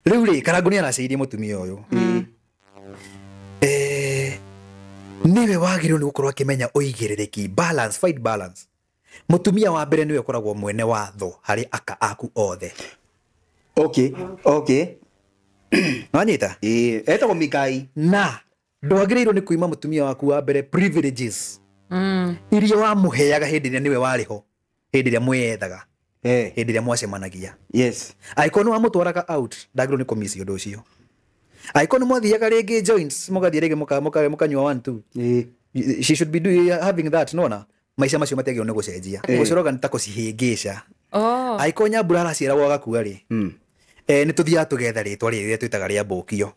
Riu ri Karangũ araceirie mutumia uyu. Niwe wagirwo ni gukorwo akimenya uigirereki, balance, fight balance. Mutumia wa mbere niwe ukoragwo mwene watho hari aka aku othe. Okay. Wanyita? Etagwo Mikai. Na ndwagĩrĩirwo nĩ kuima mutumia waku wa mbere privileges iria wamuheaga hĩndĩ ĩrĩa niwe warĩ ho, hĩndĩ ĩrĩa mwethaga, hĩndĩ ĩrĩa mwacemanagia. Yes. Angĩkorwo nĩ wamũtwaraga out, ndagĩrĩirwo nĩ kũmiss ũndũ ũcio. Angĩkorwo nĩ mwathiaga rĩngĩ joints, mũgathiĩ rĩngĩ mũkanyua 1 2, she should be having that, nona maica macio matiagĩrĩirwo nĩ gũcenjia. Gũcoroga nĩ ta kũcihĩngĩca. Angĩkorwo Nyambura araciaragwo agakua rĩ, nĩ tũthiaga tũgetha rĩtwa rĩrĩa twĩtaga rĩa mbũkio,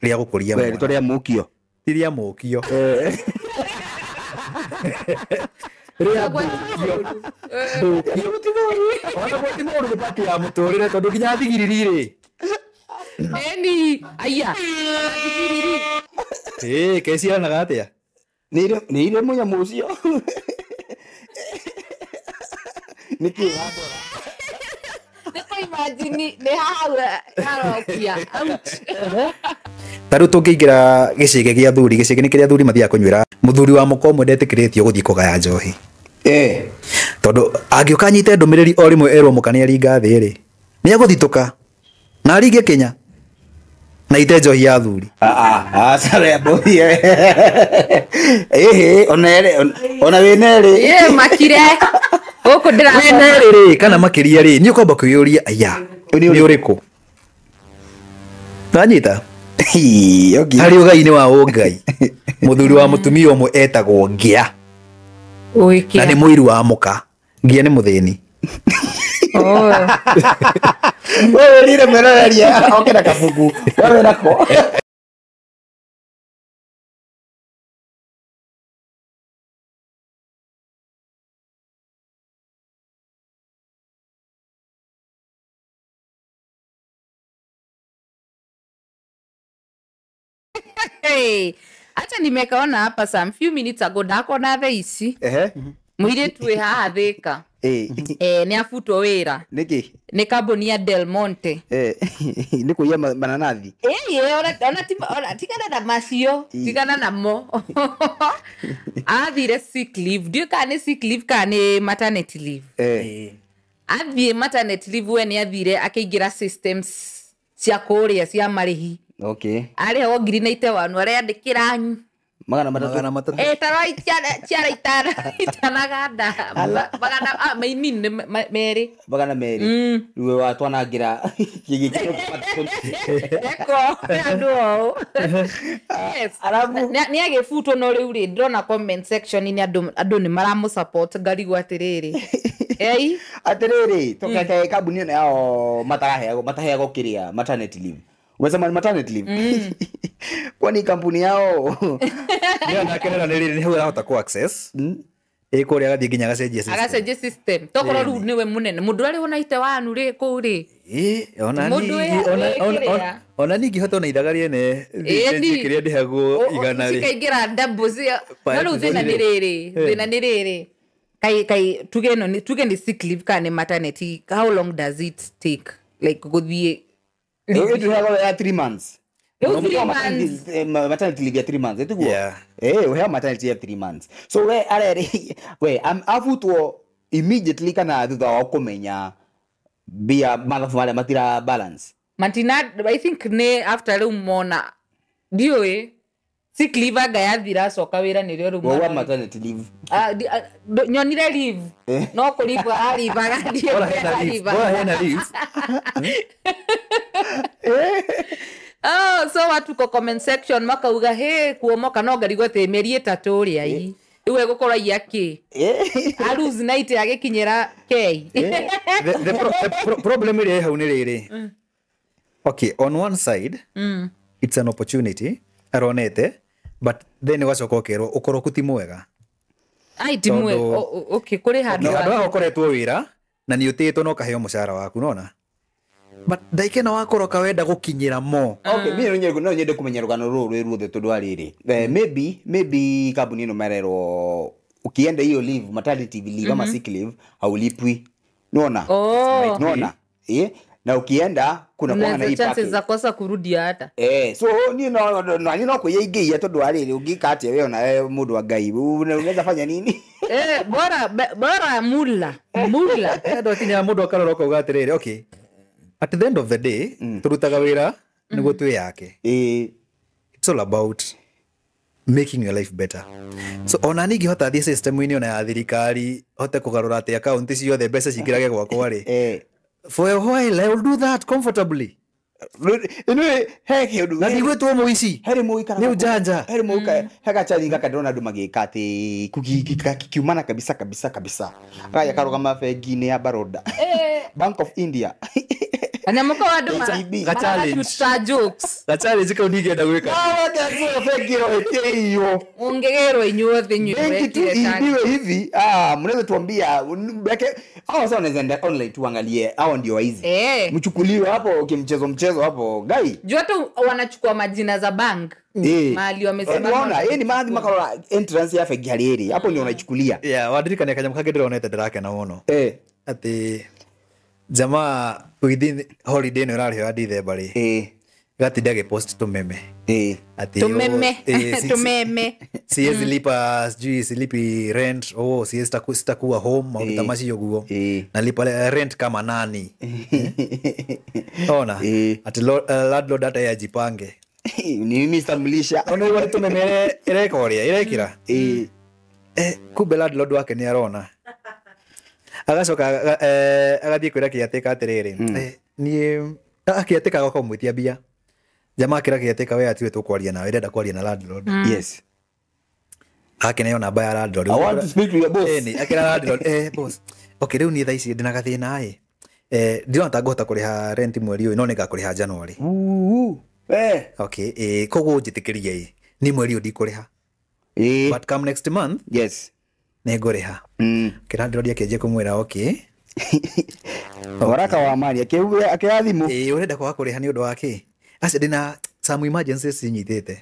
rĩa gũkũria mwana. Rĩtwa rĩa mũkio. Rĩa mũkio. Rĩa mbũkio. Ona gũtĩ mũndũ gũtaki ya mũtũrĩre tondũ nginya thigiriri rĩ. Eni, aya. Thigiriri. Keciaranaga atĩa? Nĩ ire mũnyamũ ũcio. Nĩkĩ wambora? Imagine ne harokia out. Taru tũngĩingĩra gĩcĩgĩ gĩa thuri, gĩcĩgĩ nĩ kĩrĩa thuri mathiaga kũnyuĩra. Mũthuri wa mũkoo ũmwe ndetĩkĩrĩtio gũthiĩ kũgaya njohi. Tondũ angĩũka anyite ndũmĩrĩri o rĩmwe erwo mũka nĩ aringa thĩ rĩ, nĩ agũthitũka na aringe Kenya na ite njohi ya thuri. Sare boy. Ona wĩnerĩ. Makire. Gũkũ ndĩra. Wĩnerĩ rĩ kana makĩria rĩ, nĩ ũkwamba kwĩyũria aya nĩ ũrĩkũ. Nanyita? Harĩ ũgai-inĩ wa ũngai, mũthuri wa mũtumia ũmwe etagwo Ngĩa. Na nĩ mũiru wa mũka. Ngĩa nĩ mũthĩni. Wewe nire meroreria oke na kabuku. Wewe nako. Hey, acha nimekaona hapa some few minutes ago ndakona thaa ici. Mũirĩtu wĩ haha Thĩka. Nĩ afutwo wĩra. Nĩkĩ? Nĩ kambuni ya Del Monte. Nĩ kũiya mananathi. Ona tigana na macio, tigana namo. Athire sick leave. Ndiũ kana nĩ sick leave kana nĩ maternity leave. Athiĩ maternity leave we nĩ athire akĩingĩra systems cia kũrĩa cia marĩhi. Okay. Arĩa o ngiri na ite wanu arĩa andĩkĩra magana matatũ. Taroi ciara itanaganda. Magana merĩ. Magana merĩ. Rĩu watwanangira gĩgĩkĩro Eko andũ o. Yes. Nĩ agĩbutwo no rĩu rĩ ndĩrona comment section ni andũ nĩ maramũ support ngarigwo atĩrĩrĩ. Atĩrĩrĩ tũkeke kambuni ĩno yao mataheagwo kĩrĩa maternity leave. Wesema maternity leave. Kwani kampuni yao nĩ anakenera nĩ hau arahota ku access kũrĩa agathiĩ nginya agacenjia system tokorwo rĩu nĩwe mũnene mũndũ arĩ ona ite wanu rĩ kũu rĩ ona ningĩ hota ona ithaga rĩene kĩrĩa ndĩhagwo igana rĩ cikaingĩra double cia no rĩu thĩna nĩ rĩrĩ kai tuge nĩ sick leave kana maternity, how long does it take like gũthiĩ you have 3 months. Maternity leave 3 months. We have maternity leave 3 months. So I'm afutwo immediately kana thutha wa kũmenya bia mathabu marĩa matira balance. Matina, I think ne after rĩu mona ndiũĩ sick leave anga yathira coka wĩra nĩrĩo rĩu mwana maternity leave. Nyonire leave no kũribwa aribaga ndiũĩ bora hena leave. So watu ko comment section makauga he kuomoka no ngarigwo atĩ mĩeri 3 ũrĩa i rĩu egũkorwo yaki aruzi night agĩkinyĩra K. The problem ĩrĩa hau nĩ rĩrĩ. Okay, on one side it's an opportunity aronete, but then wacoka ũkerwo ũkorwo kuti mwega. Ti mwega. Okay, kũrĩ handũ handũ ũkoretwo wĩra na nĩ ũtĩtwo no kaheo mũcara waku nona. But ndaikena wakoroka wenda gũkinyĩra mo. Okay, mimi no nyende kũmenya rũgano rũrũ rwĩ ruothe tondũ arĩrĩ. Maybe kambuni ĩno mererwo ukienda hiyo leave, maternity leave ama sick leave haulipwi. Nona? Nona? na ukienda kuna kwa na hii chances package za kosa kurudi hata so ni no kuyigia tondu ari ungikate wewe na mundu wa ngai unaweza fanya nini bora mula ndo kinya mundu akarora uga atiriri okay at the end of the day turutaga wira niguo twi yake it's all about making your life better. So ona ningi hota thie system ini ona ya thirikari hote kugarura ati account ciothe mbeca cingirage gwakwa ri for a while I will do that comfortably. Na ndigwitwo muici heri muikara ni ujanja heri muika hega charinga kadona andu magika ati kiumana kabisa aya karugama bengi-ini ya Baroda Bank of India anyamoko wadu gachallenge kau ndigenda gwika ungegerwo inyuothe iwe hivi mnaweza tuambia hao sasa unaweza online tuangalie hao ndio waizi mchukuliwe hapo kimchezo hapo gai jua tu wanachukua majina za bank mahali wamesema unaona ni maadhi makala entrance ya fegi haliri hapo ndio unachukulia wadirikane kanyam kagedera onete ndirake na wono ati jamaa within holiday no rari wa December ri gatindage post tumeme ati tumeme siwezi lipa silipi rent siwezi sitakuwa home au tamasio guo nalipa rent kama nani ona ati landlord hata yajipange ni Mr. Mlisha ona wale tumeme irekoria irekira kumbe landlord wake ni arona agacoka agathie kwira kiateka atiriri ni akiateka gako mwitia bia jamaa kira kiateka we atiwe tukwaria nawe ndenda kwaria na landlord yes akeneo namba ya landlord I want to speak to your boss ni akira landlord boss okay riu ni thaa ici ndina gathina ndirona ta ngota kuriha rent mweri uyu no ningakuriha January okay koguo njitikirie ni mweri uyu ndikuriha but come next month yes nenguriha kira ndiro akenje kumwira okay waraka wa amani akiathimu urenda kwa kuriha ni undu wake acio ndina some emergency cinyitite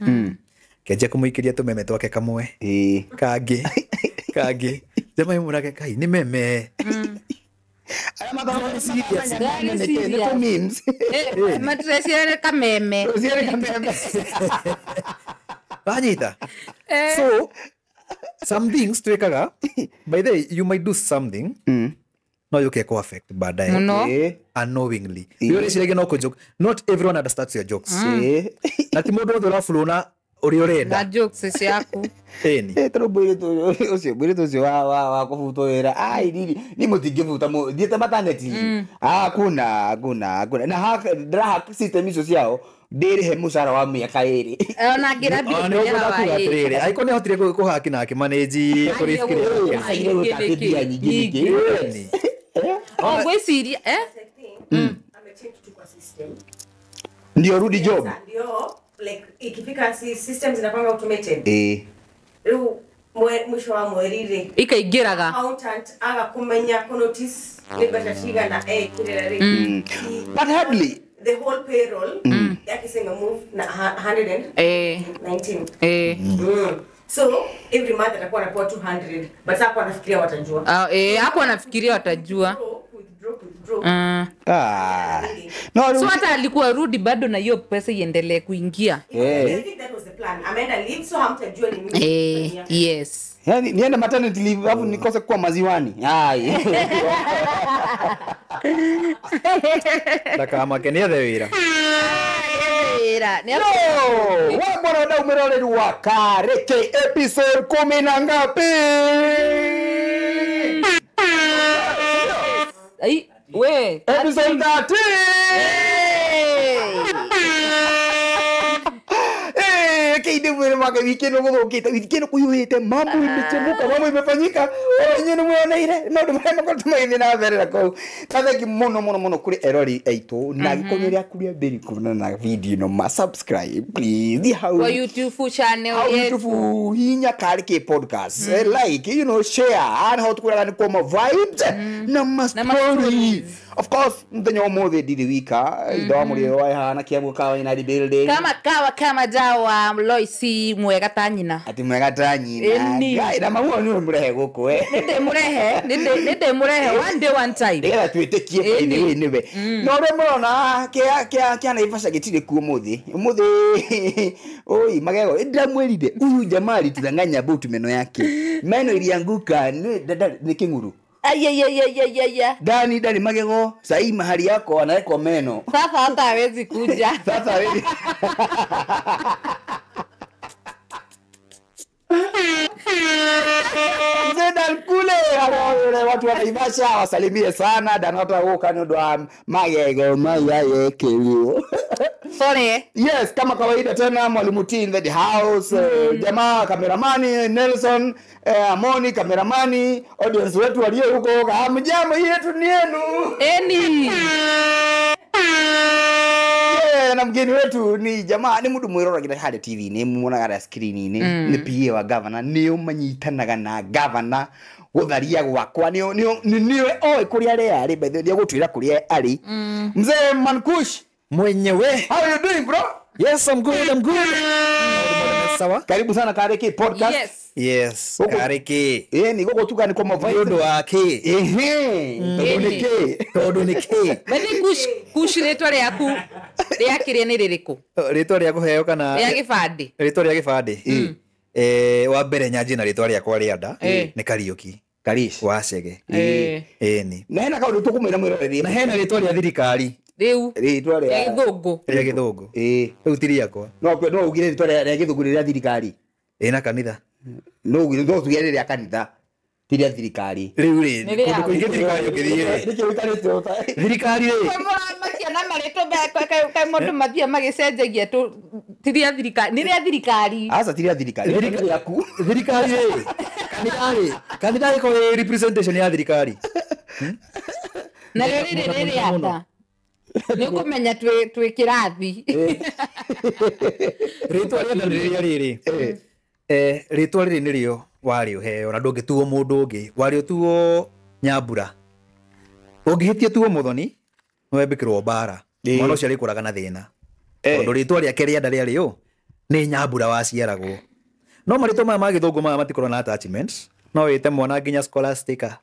kenje kumuikiria tumeme twake kamwe kangi jamaa murake kai ni meme Anyita. So some things twekaga by the way, you might do something no you can affect baadaye unknowingly you shirege no joke not everyone understands your jokes na timodo ndo fulona uri urenda na jokes ciaku tero bwire to wa kufutoera ni mutingifuta dieta mataneti hakuna na draha system hizo ciao ndiri he musara wa miaka iri ona ngira ndiri aiko ni hotire kuhaki na kimanage kuriskiria nyingi gwiciria ndio rudi job ndio like ikifika systems zinapanga automated riu mwisho wa mweri ri ikaingiraga accountant aga kumenya notice ni beta shiga na kirera ri but hardly the whole payroll yakisema move na 119 so every month atakuwa anapewa 200 but sasa anafikiria watajua hapo anafikiria watajua no so hata alikuwa rudi bado na hiyo pesa iendelee kuingia I think that was the plan ameenda leave so hamtajua ni mimi yes yani niende maternity leave hapo nikose kwa maziwani ndakama kenia the wira wa bora da umerole wa kareke episode 10 na ngapi we episode 30 kide mwere maka weekend ngo kita weekend kuyuhite mambo imechemuka mambo imefanyika wenyewe muone ile no ndumema kwa tumaini na vera ko kada ki mono kuri erori aito na gikonyeria kuri beri kuna na video no ma subscribe please how kwa YouTube channel yetu hinya karike podcast like share and how tukura ni koma vibes na stories of course mthenya umuthi ndiri wika itho muri hana kiamu kawa ina building kama jawa Loisi mwega ta nyina ati mwega ta nyina ngai na mamu ni murehe guku ninde murehe one day one time ndega twitikie niwe no remona kia na ifasha gitire ku umuthi oi magego ndamweride uyu jamali tudanganya about meno yake meno ilianguka ni kinguru ayayayayaya Dani magego sahi mahali yako anaweka meno sasa hata hawezi kuja sasa hawezi Zedan kule watu wanaivasha wasalimie sana dan hata woka ndo magego mayaye kelio sorry yes kama kawaida tena mwalimu T in the house jamaa kameramani Nelson Amoni kameramani audience wetu walio huko hamjambo yetu ni yenu na mgeni wetu ni jamaa ni mundu mwirora gida hade TV ni muona gara screen ni PA wa governor ni umanyitanaga na governor gutharia gwakwa ni oi kuria ria ari bethe gutwira kuria ari mzee Mankush mwenyewe how you doing bro yes I'm good sawa karibu sana Kareke podcast yes Kareke ni gogo tuka ni kwa mavodo wake todo ni ke bali kush retwa riaku riakiria ni ririku retwa riaku heo kana ria gibandi retwa ria gibandi wa mbere nyanji na retwa riakwa rianda ni Kariuki Karish wa Chege ni na hena kaundu tukumira mwirore na hena retwa ria thirikari riu retwa ria githungu riu tiri yakwa no ugire retwa ria githungu ria thirikari na kanitha no ugire ndo tugere ria kanitha tiria thirikari riu ri kundu kuingi thirikari ukithire thirikari ri na mareto kai mundu mathia magicenjagia tu tiria thirikari ni ria thirikari asa tiria thirikari yaku thirikari kanitha ko representation ya thirikari na riri ata ni kumenya twi kirathi ritwa riri ritwa riri nirio wario heo na ndungituo mundu ungi wario tuo Nyambura ungihitie tuo Muthoni wembikirwo bara mwana ucio arikuraga na thina tondu ritwa riake rianda riario ni Nyambura waciaragwo no maritwa maya ma githungu maya matikorwo na attachments no wite mwana nginya Scholastica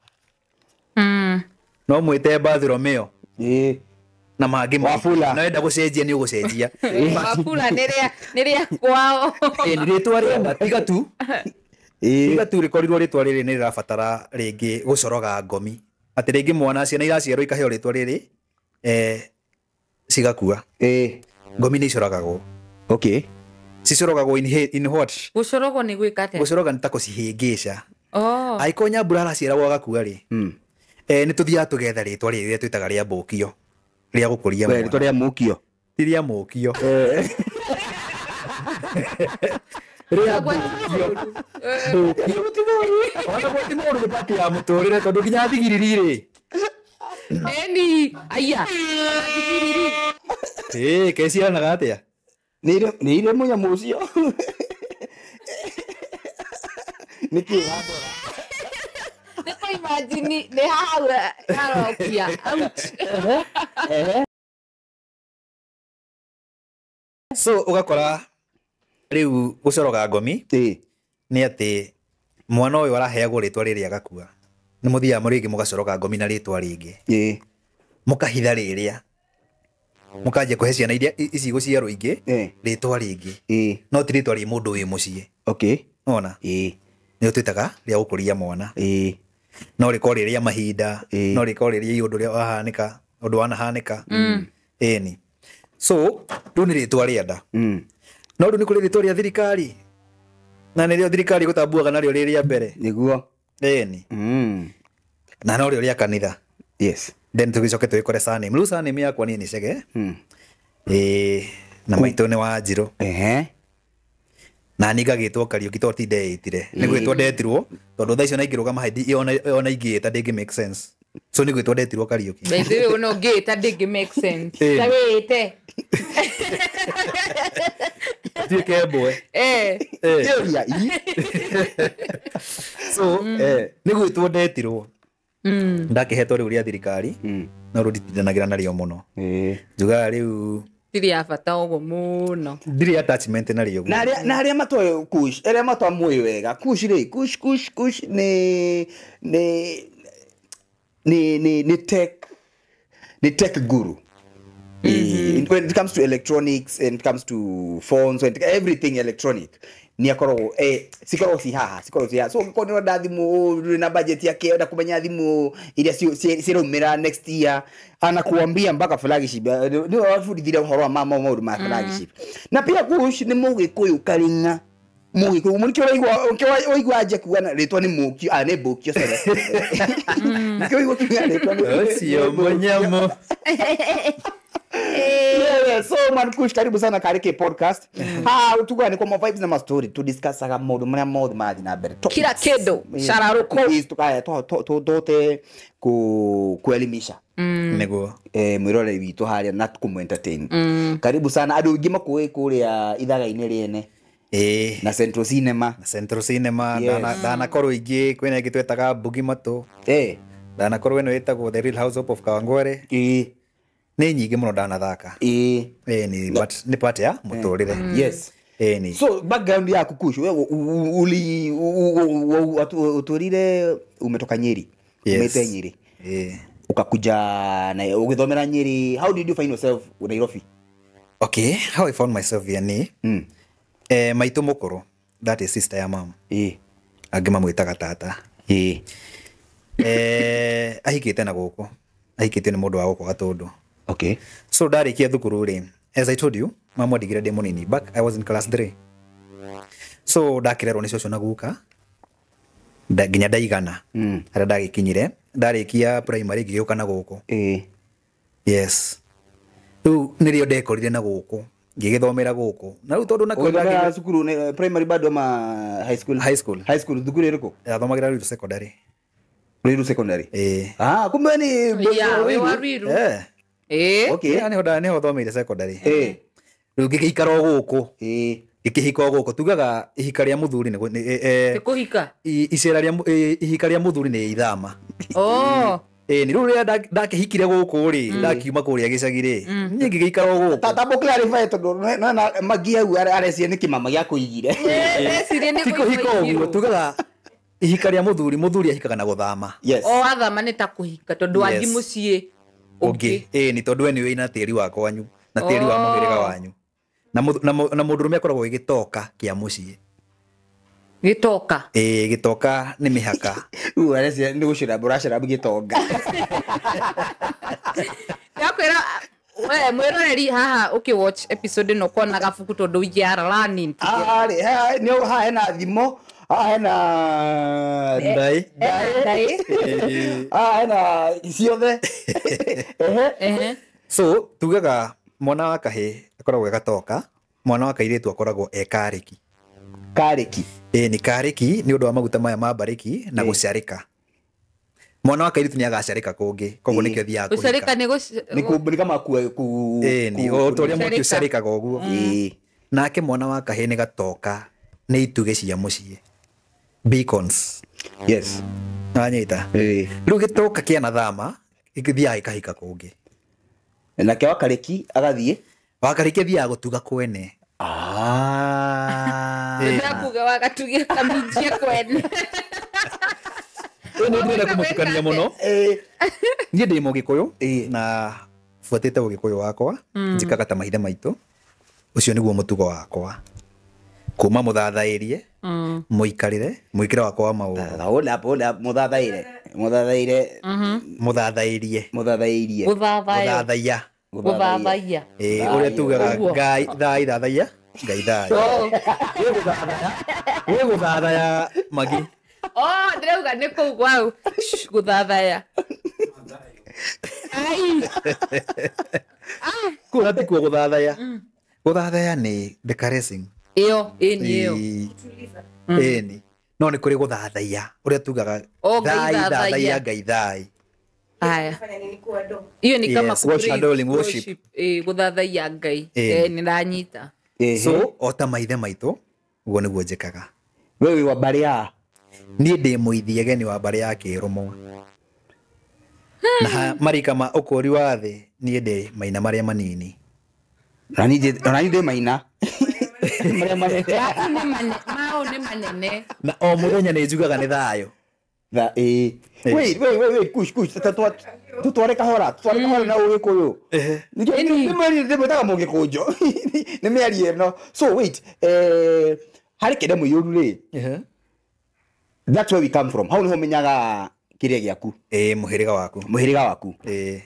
no mwite Bartholomew na mangi Wafula na wenda gucenjia ni ugucenjia Wafula ni ria kwao ni ritwa rianda tiga tu rikorirwo ritwa riri ni rirabatara ringi gucoroga ngomi ati ringi mwana ciana iraciarwo ikaheo ritwa riri cigakua ngomi ni icorogagwo cicorogagwo in what gucorogo ni gwikate gucoroga ni ta kucihingica aiko Nyambura araciaragwo agakua ri ni tuthiaga tugetha ritwa riri twitaga ria mbukio ria gukuria mwana ritwa ria mukio ti ria mukio ria mbukio ona goti mundu ni pati ya muturire tondu nginya thigiriri ri aya thigiriri keciaranaga atia ni ire munyamu ucio niki wabora niko imagine ni haura harokia out so ugakora riu gucoroga ngomi ni ati mwana uyu araheagwo ritwa riri agakua ni muthia muringi mugacoroga ngomi na ritwa ringi mukahitha riria mukanjia kuhe ciana iria ici guciarwo ingi ritwa ringi no ti ritwa ri mundu wi mucii ona ni twitaga ria gukuria mwana no riko riria mahinda no riko riria undu ria wahanika undu wanahanika ni so riu ni ritwa rianda no riu ni kuri ritwa ria thirikari na nirio thirikari gutambuaga nario riria mbere niguo ni na no rio ria kanitha then tugicoke twikore surname riu surname yakwa ni Chege na maitũ ni Wanjiru na ningagitwo Kariuki to ti ndeitire ni gwitwo ndetirwo tondu thaa icio na ingirugama haidi ona ingiita ndingi make sense so ni gwitwo ndetirwo Kariuki bethe uno ngita ndingi make sense ta wite tuike boy so ni gwitwo ndetirwo ndakihetwo riu ria thirikari na ruditithanagira nario muno njugaga riu tiri ya bata uguo muno ndiri attachment nario na aria matoe kush aria matoa moyo wega kush ni tech guru. When it comes to electronics and it comes to phones and everything electronic ni akoro sikoro si haha so ko ni nda thimu na budget yake nda kumenya thimu iria cirumira next year anakuambia mpaka flagship ni wafundithire uhoro wa mama maundu ma flagship na pia kush ni mugikuyu karinga mugikuyu murikio oigwa aje kuana ritwa ni mukio ne bukio sore nikio oigwa kuana ritwa ni sio monyamo. So man Kush, karibu sana Karike podcast. Tugane kwa vibes na story to discuss aga modu mathi na mbere. Kila kedo shararuko Tukaya tote kuelimisha. Nego Mwirore witu haria na tukumu entertain. Karibu sana adu ngima kuria ithaga-ini riene. Na Central Cinema dana korwo ingi kwina ingi twetaga Bugi Matu. Dana korwo ino etagwo The Real House of Kawangware. Ni nyingi muno ndanathaka ni but ni part ya muturire. Yes. Ni so background yaku Kush wewe uturire umetoka Nyeri. Umete Nyeri ukakuja na ugithomera Nyeri. How did you find yourself in Nairobi? Okay, how I found myself here ni maitu mukuru, that is sister ya mom. Agima mwitaga tata. Ahikite na guku, ahikite ni mundu wa guku Gatundu. Okay. So ndarikia thukuru ri, as I told you, mama ndigire ndi munini, back I was in class 3. So ndakirerwo ni coco na guka nginya ndaigana aria ndagikinyire ndarikia primary ngiyuka na guku. Yes. Tu nirio ndekorire na guku ngigithomera guku na riu tondu nakwo ndagire cukuru primary bado ma high school thukuru iriku yathomagira Ruiru secondary. Ruiru secondary kumbe ni ya we wa Ruiru okay ni ho thomeire secondary riu ngikara guku ikihika guku tugaga ihika ria muthuri ni kuhika icera ria ihika ria muthuri ni ithama. Ni riu ria ndakihikire guku ri ndakiuma kuria gicagi ri ni ngigikara guku tata clarify tondu na magia u arecia ni kimama gia kuigire ni kuhika uguo tugaga ihika ria muthuri ahikaga na guthama. Yes. Athama ni ta kuhika tondu athi mucii ungi ni tondu eni wina tiri wa kwanyu na tiri wa muhiriga wanyu na mundurume akoragwo igitoka kia mucii gitoka gitoka ni mihaka arecia ni gucira buracira gitonga yakwira we mwiroreri haha ukiwatch episode no kona gafuku tondu wigiara learning ni hena thimo hena ndai hena ciothe so tugaga mwana wa kahe akoragwo gatoka mwana wa kairitu akoragwo kariki ni kariki ni undu wa maguta maya ma bariki na gucarika. Mwana wa kairitu ni agacarika kungi koguo nikio thiaga gucarika ni kama ku ni otoria muti ucarika koguo nake mwana wa kahe ni gatoka ni ituge cia mucii beacons. Yes. Anyita riu gitoka kia na thama ikithiaga ikahika kungi nake wakariki agathie wakariki thiaga gutuga kwene kuga wagatugia kaminjia kwene ni ndira kumutukania muno nie ndi mugikuyu na fuatite ugikuyu wakwa njikaga ta maithe maitu ucio niguo mutugo wakwa kuma muthathairie muikarire muikire wakwa wa maundu ola muthathairie guthathaiya uria tugaga ngai thai thathaia ngai thai we guthathaya magi ndirauga ni kuu gwau guthathaya kuna tikuo guthathaya ni the caressing iyo ni no ni kuri guthathaya uria tugaga thai thathaia ngai thai. Aya. Iyo ni kama worship. Guthathaiya ngai. Ni ndanyita. So ota maithe maitu uguo niguo njikaga. Wewe wa baria ni ndi muithie geni wa baria kirumo na marika ma ukuri wa thi nie ndi maina maria manini na nije maina maria manene mao ni manene na o muthenya ni njugaga ni thayo wait kush tutware kahora na ugikuyu ni mwetaga mugikujo ni miarie no so wait hari kende muyuru ri that's where we come from how ni homenyaga kiria giaku muhiriga waku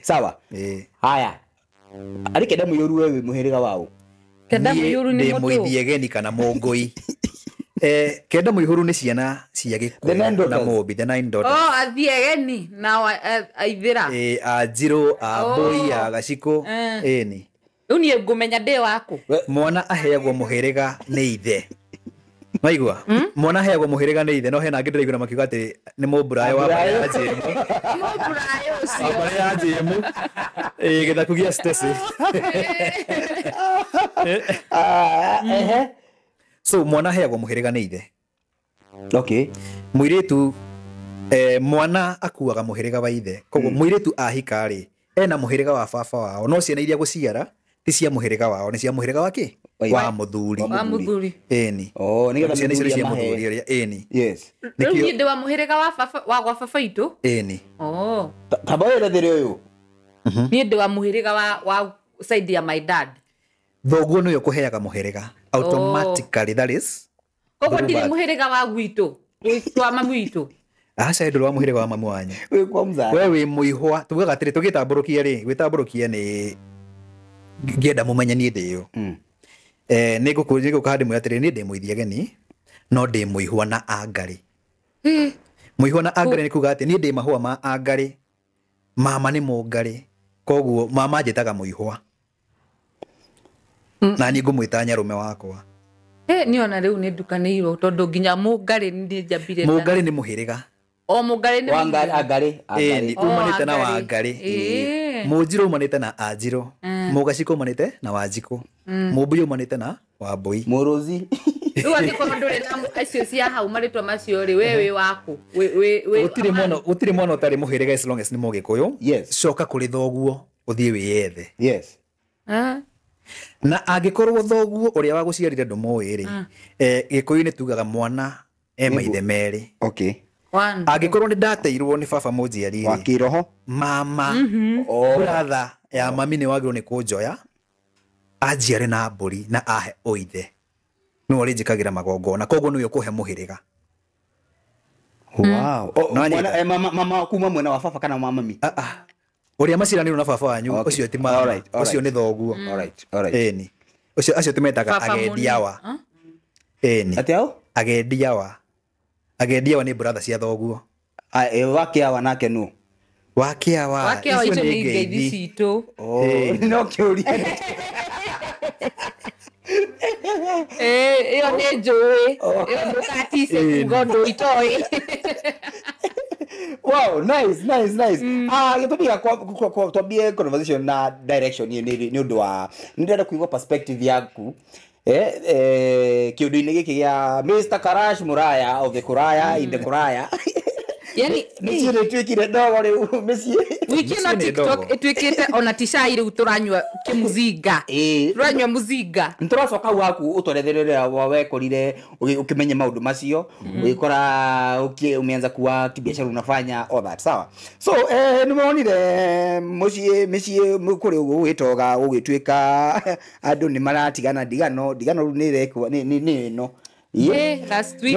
sawa haya hari kende muyuru wewe muhiriga wao kenda muyuru ni mutu muithie geni kana mongoi kenda muihuru ni ciana cia gikuyu na mobi the 9 daughters athie geni na aithira Anjiru Ambui Gaciko ni uni ngumenya ndi waku mwana aheagwo muhiriga ni ithe maigua mwana aheagwo muhiriga ni ithe no hena angĩ ndĩraigua makiuga atĩ nĩ mũmburaĩ wa mbare ya Njĩmu mũmburaĩ ũcio mbare ya Njĩmu gĩthaku gĩa Stacy so mwana aheagwo muhiriga ni ithe okay mũirĩtu mwana akuaga muhiriga wa ithe koguo mũirĩtu ahika rĩ ena muhiriga wa baba wao no ciana iria gũciara ti cia muhiriga wao ni cia muhiriga wake wa muthuri ni nigetha ciana icio cia muthuri ũrĩa ni yes rĩu ndi wa muhiriga wa baba wa gwa baba itu ni tamba wewe thĩrĩ ũyũ ni ndi wa muhiriga wa side ya my dad thoguo nĩwe ũkũheaga muhiriga automatically that is koguo ndiri muhiriga wa gwitũ wa mamu witũ aca ndũrĩ wa muhiriga wa mamu wanyu wewe kwa mzaa wewe muihwa tugaga atĩrĩ tũgĩtambũrũkia rĩ gwĩtambũrũkia nĩ ngĩenda mũmenye niĩ ndĩ ũ nĩ ngũkũha ndĩmwĩra atĩrĩ niĩ ndĩ mũithia geni no ndĩ mũihwa na Angarĩ mũihwa na Angarĩ nĩ kuga atĩ niĩ ndĩ mahũa ma Angarĩ mama nĩ Mũngarĩ koguo mama njĩtaga mũihwa na niĩ ngũmwĩta nyarũme wakwa niona rĩu nĩ ndukanĩirwo tondũ nginya Mũngarĩ nĩ njambire Mũngarĩ nĩ mũhĩrĩga o Mũngarĩ nĩ Angarĩ umanĩte na Wangarĩ Mũnjirũ umanĩte na Anjirũ Mũgaciko umanĩte na Wanjikũ Mũmbui umanĩte na Wambui Mũrũzi rĩu angĩkorwo ndũrĩ na acio cia hau marĩtwa macio rĩ wewe waku gũtirĩ mwana ũtarĩ mũhĩrĩga as long as nĩ Mũgĩkũyũ coka kũrĩ thoguo ũthiĩ wĩyethe yes na angĩkorwo thoguo ũrĩa wagũciarire ndũmũĩ rĩ Gĩkũyũ-inĩ tugaga mwana maithe merĩ okay angĩkorwo nĩ ndateirwo nĩ baba mũnjiari wa kĩroho mama brother ya mami nĩ wagĩrĩirwo nĩ kũnjoya anjiare na mbũri na ahe ũithe nĩwe ũrĩnjĩkagĩra magongona koguo nĩwe ũkũhe mũhĩrĩga mama kuma mwena wa baba kana mami ũrĩa maciaranĩirwo na baba wanyu ũcio ti mama ũcio nĩ thoguo ĩni acio tũmetaga agendiawa ĩni agendiawa nĩ brother cia thoguo wakĩawa nake nũ wakĩawa icio nĩ ngeithi citũ no kĩũria ĩyo nĩ njũĩ ĩyo ndũkatice kuga ũndũ itoĩ wow nice gĩtũmi gĩa twambie conversation na direction nĩ ũndũ wa nĩndĩrenda kũigua perspective yaku kĩũndũ-inĩ gĩkĩ gĩa Mr. Karash Muraya of the Kuraya in the Kuraya yani mĩciĩ nĩ ĩtuĩkire ndogo rĩu mĩciĩ wiki ĩno TikTok ĩtuĩkĩte ona ti cai rĩu tũranyua kĩmuzinga tũranyua muzinga nĩtũracoka hau haku ũtwerethere wekorire ũkĩmenya maũndũ macio ũgĩkora umeanza kuwa kibiashara unafanya all that sawa so nĩmonire mĩciĩ kũrĩ ũguo ũgĩtoga ũgĩtuĩka andũ nĩ maratigana ndigano rĩu nĩ ĩrekwo nĩ ĩno last week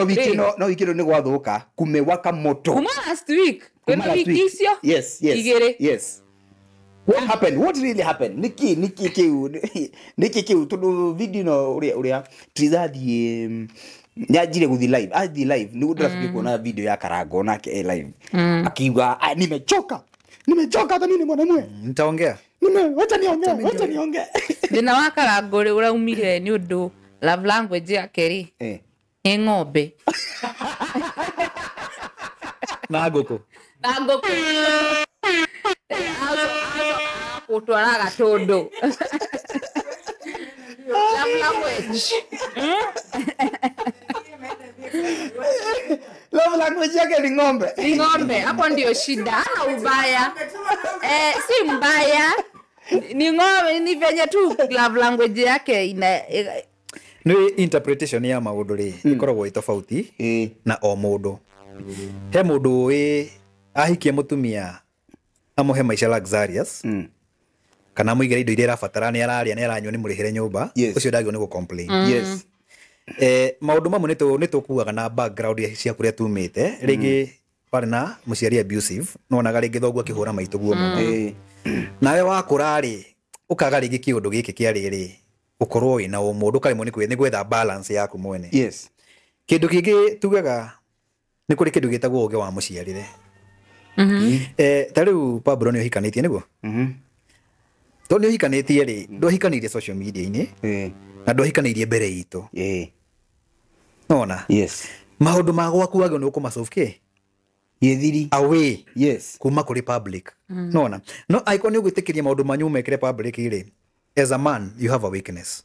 no wikino nĩ gwathũka kumewaka moto kuma last week kwenda wiki icio yes what really happened niki kiu tondu video no uria trizadi nyajire guthi live niguo ndirafikiri kuona video ya Karango nake live akiuga nimechoka hata nini mwanamwe nitaongea wacha niongee thina wa Karango uraumire ni undu love language yake ri nĩ ng'ombe na ngũkũ gũtwara gatũndũ love language love language yake ni ng'ombe hapo ndio shida ana ubaya si mbaya. Ni venye tu love language yake ina no interpretation ya maundu ri ikoragwo itofauti na o mundu. He mundu we ahikie mutumia amuhe maisha luxurious kana muigire indo iria irabatara ni araria ni aranywa ni murihire nyumba ucio ndagio ni go complain. Yes. Maundu mamwe ni tukuaga na background cia kuria tumite ringi pare na muciari abusive no naga ringi thogu akihura maitu guo muno nawe wakura ri ukaga ringi kiundu giki kia riri ukorwo wina umundu karimwo ni gwetha balance yaku mwene. Yes. Kindu kingi tugaga ni kuri kindu gitagwo uge wa muciarire. Tariu Pablo ni uhikanitie niguo to ni uhikanitie ri ndohikanirie social media ini na ndohikanirie mbere itu nona. Yes. Maundu ma gwaku agio ni ukumacoke Yethiri away kuma kuri public nona. No icon ni gwitikiria maundu manyu mekire public ri as a man you have a weakness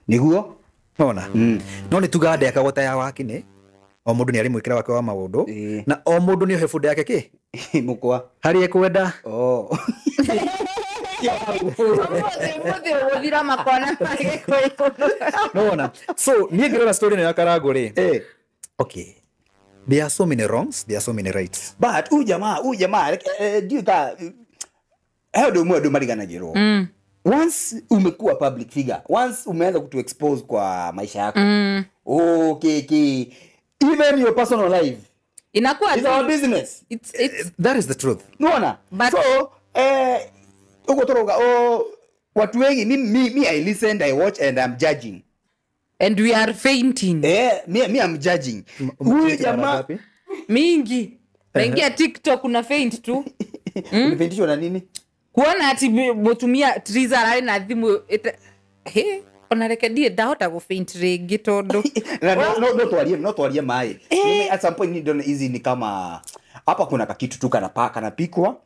niguo nona. No ni tugande akagota ya wakine o mundu ni ari mwikira wake wa maundu na o mundu ni ohe bunda yake mukwa hari ekwenda nona. So ni ngirona story na Karago ri okay, there are so many wrongs, there are so many rights, but huyu jamaa ndio ta ndio mwe mariganagirwo. Once umekuwa public figure, once umeanza kutu expose kwa maisha yako okay, even your personal life inakuwa it's our business. It's that is the truth. Unaona? So uko toroga watu wengi me I listened, I watch and I'm judging. And we are fainting. Me I'm judging. Huyu jamaa mingi. Naingia TikTok una faint tu. Unafaintishwa na nini? Kuona ati mutumia Triza rari na thimu onarekedie ndahota go faint ringi tondu. No twarie mai. At some point ndio hizi ni kama hapa kuna kakitu tu kana pikwa.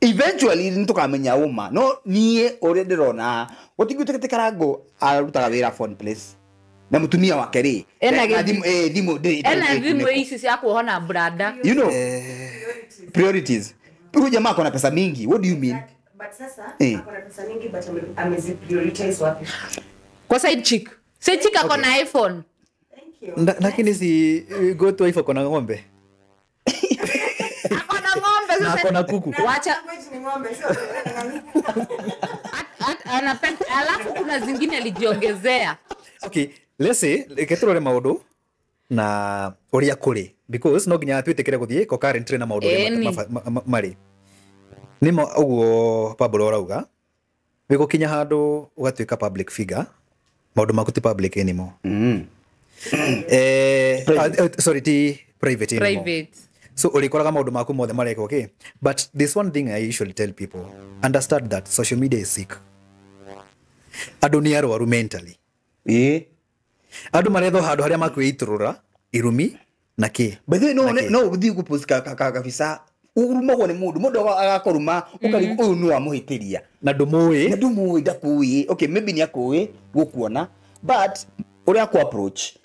Eventually nitukamenya uma no nie already rona gotigutete Karago arutaga wira phone place na mutumia wake ri thimu ici cia kuhona brada, you know priorities. Huyu jamaa akona pesa mingi, what do you mean? But sasa akona pesa mingi but ameziprioritize wapi? Kwa side chick akona iPhone. Thank you. Lakini si go to iPhone kona ng'ombe na akona kuku. Wacha anapenda, alafu kuna zingine alijiongezea. Okay, let's say keturore maundu na uria kuri because no ginya twitikire guthie ko current na maundu mari nimo uguo Pablo rauga wigukinya handu ugatwika public figure maundu makuti public anymore. Sorry, private. So ulikoraga maundu maku mothe mareka okay, but this one thing I usually tell people, understand that social media is sick. Andu ni arwaru mentally. Andu maretho handu haria makwiiturura irumi na ki. But no guthi gupost kabisa urumagwo ni mundu agakoruma ukari uyu ni wa muhitiria na ndumuwi ndakui. Okay, maybe ni akui gukuona but uria ku approach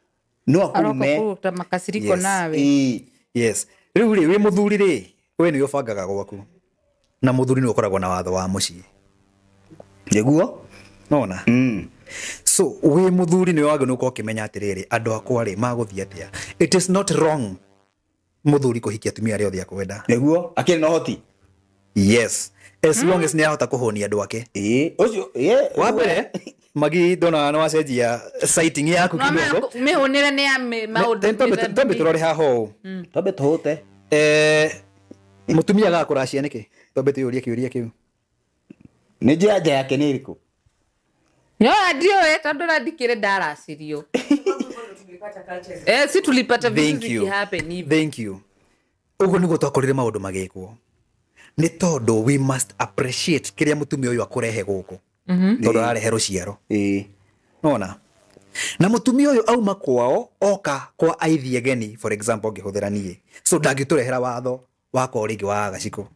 no akurume ta makasiriko nawe. Yes. Riu ri wi muthuri ri we ni ubangaga gwaku na muthuri ni ukoragwo na watho wa mucii niguo nona. So we muthuri ni wagä nuko kimenya atiriri andu akwa ri maguthia atia. It is not wrong muthuri kuhikia atumia ri othe akwenda niguo akiri no hoti. Yes, as long as ni ahota kuhonia andu ake. Ucio wa mbere magi dona no acenjia sighting yaku kidogo mihunire ni ya maundu tombe turore haho tombe tuhute mutumia gakura ciana niki tombe tuyurie kiuria kiu ni jaja yake ni iriku no adio tondu radikire ndaracirio si tulipata vitu vikihappen hivi. Thank you. Ugo niguo twakorire maundu magekwo ni tondu we must appreciate kiria mutumia uyu akurehe guku tondu arehe ruciaro nona na mutumia uyu auma kwao oka kwa aithi ageni for example ngihuthira nie so ndangiturehera watho wako ringi wa gaciko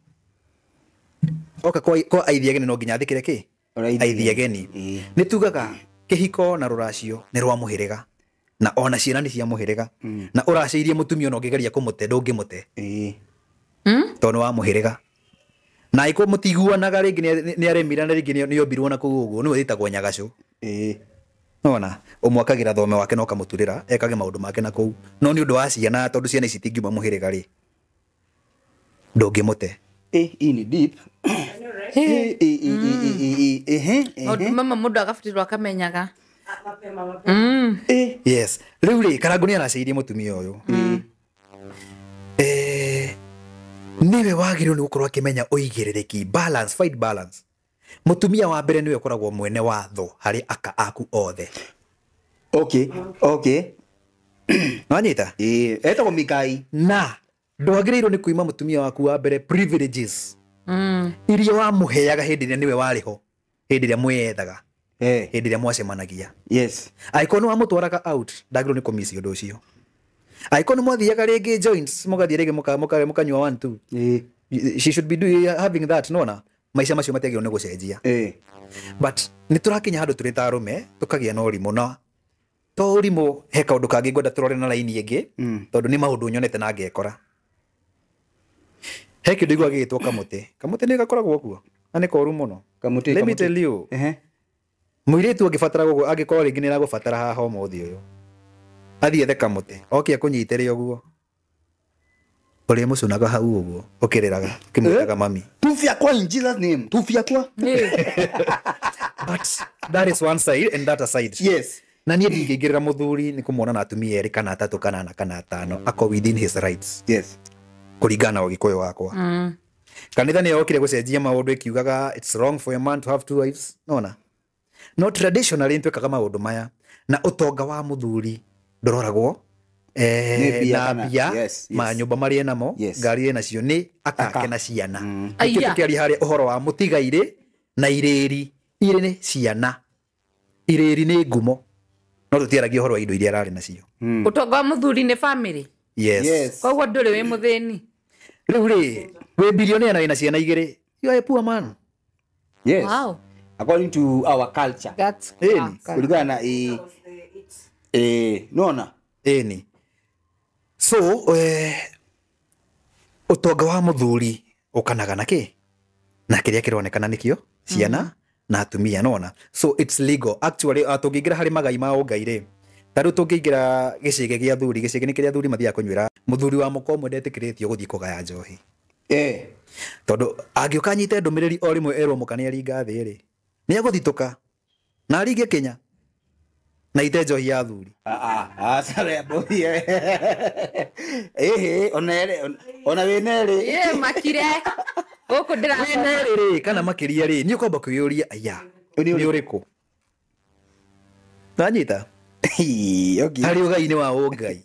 oka kwa aithi ageni no nginya thikire ki aithi ageni ni tugaga kihiko na ruracio ni rwa muhiriga na ona ciana ni cia muhiriga na uraciirie mutumia no ngigeria kumute ndungimute tondu wa muhiriga na iko mutiguanaga ringi ni aremira na ringi ni ombirwo na kuu uguo niwe itagwo nyagacu nona umwakagira thome wake no kamuturira ekage maundu make na kuu no ni undu wa ciana tondu ciana ici tingiuma muhiriga ri ndungimute in deep mama mundu agabatirwo akamenyaga mapema yes riu ri Karangu ni araceirie mutumia uyu niwe wagirwo ni gukorwo akimenya uigirereki balance fight balance mutumia wa mbere niwe ukoragwo mwene watho hari aka aku othe okay nwanyita etagwo Mikai na ndwagĩrĩirwo nĩ kuima mutumia waku wa mbere privileges iria wamuheaga hĩndĩ ĩrĩa niwe warĩ ho hĩndĩ ĩrĩa mwĩyethaga hĩndĩ ĩrĩa mwacemanagia yes angĩkorwo nĩ wamũtwaraga out ndagĩrĩirwo nĩ kũmici ũndũ ũcio angĩkorwo nĩ mwathiaga rĩngĩ joints mũgathiĩ rĩngĩ mũkanyua 1 2 she should be having that nona maica macio matiagĩrĩirwo nĩ gũcenjia but nĩ tũrakinya handũ tũrĩ ta arũme tũkagĩa na ũrimũ na to ũrimũ he kaũndũ kangĩ ngwenda tũrore na raini ĩngĩ tondũ nĩ maũndũ nyonete na ngekora he kĩndũ igua gĩgĩtwo kamũtĩ nĩ gakoragwo kuo na nĩ koru mũno let me tell you mũirĩtu angĩkorwo rĩngĩ nĩ aragũbatara haha ũmũthĩ ũyũ athiĩ ethe kamũtĩ oke akũnyitĩre ũguo ũrĩmũcunaga hau ũguo ũkĩrĩraga ũkĩmwĩtaga mami tufiakwa in Jesus name tufiakwa but that is one side and that aside yes na niĩ ndingĩingĩrĩra mũthuri nĩ kũmuona na atumia erĩ kana atatũ kana ana kana atano ako within his rights yes kũringana na ũgĩkũyũ wakwa kanitha nĩ yokire gũcenjia maũndũ ĩkiugaga it's wrong for a man to have 2 wives nona no traditionally nĩtwĩkaga maũndũ maya na ũtonga wa mũthuri ndororagwo na mbia manyũmba marĩ namo ngari nacio nĩ akake na ciana tũkĩaria harĩa ũhoro wa mũtigairĩ na irĩri irĩ nĩ ciana irĩri nĩ ngumo no tũtiaragia ũhoro wa indo iria ararĩ nacio ũtonga wa mũthuri nĩ family yes koguo ndũrĩ wĩ mũthĩni rĩu rĩ wĩ bilionea na wĩna ciana igĩrĩ you are a poor man yes wow according to our culture that's kulingana na nona ni so ũtonga wa mũthuri ũkanaga nakĩ na kĩrĩa kĩronekana nĩkĩo ciana na atumia nona so it's legal actually tũngĩingĩra harĩ magai ma ũngai rĩ tarĩu tũngĩingĩra gĩcĩge gĩa thuri gĩcĩge nĩ kĩrĩa thuri mathiaga kũnyuĩra mũthuri wa mũka ũmwe ndetĩkĩrĩtio gũthiĩ kũgaya njohi tondũ angĩũka anyite ndũmĩrĩri o rĩmwe erwo mũka nĩ aringa thĩ rĩ nĩ agũthitũka na aringe Kenya na ite njohi ya thuri ona wĩnerĩ makire gũkũ wĩnerĩ rĩ kana makĩria rĩ nĩ ũkwamba kwĩyũria aya nĩ ũrĩkũ nanyita harĩ ũgai-inĩ wa ũngai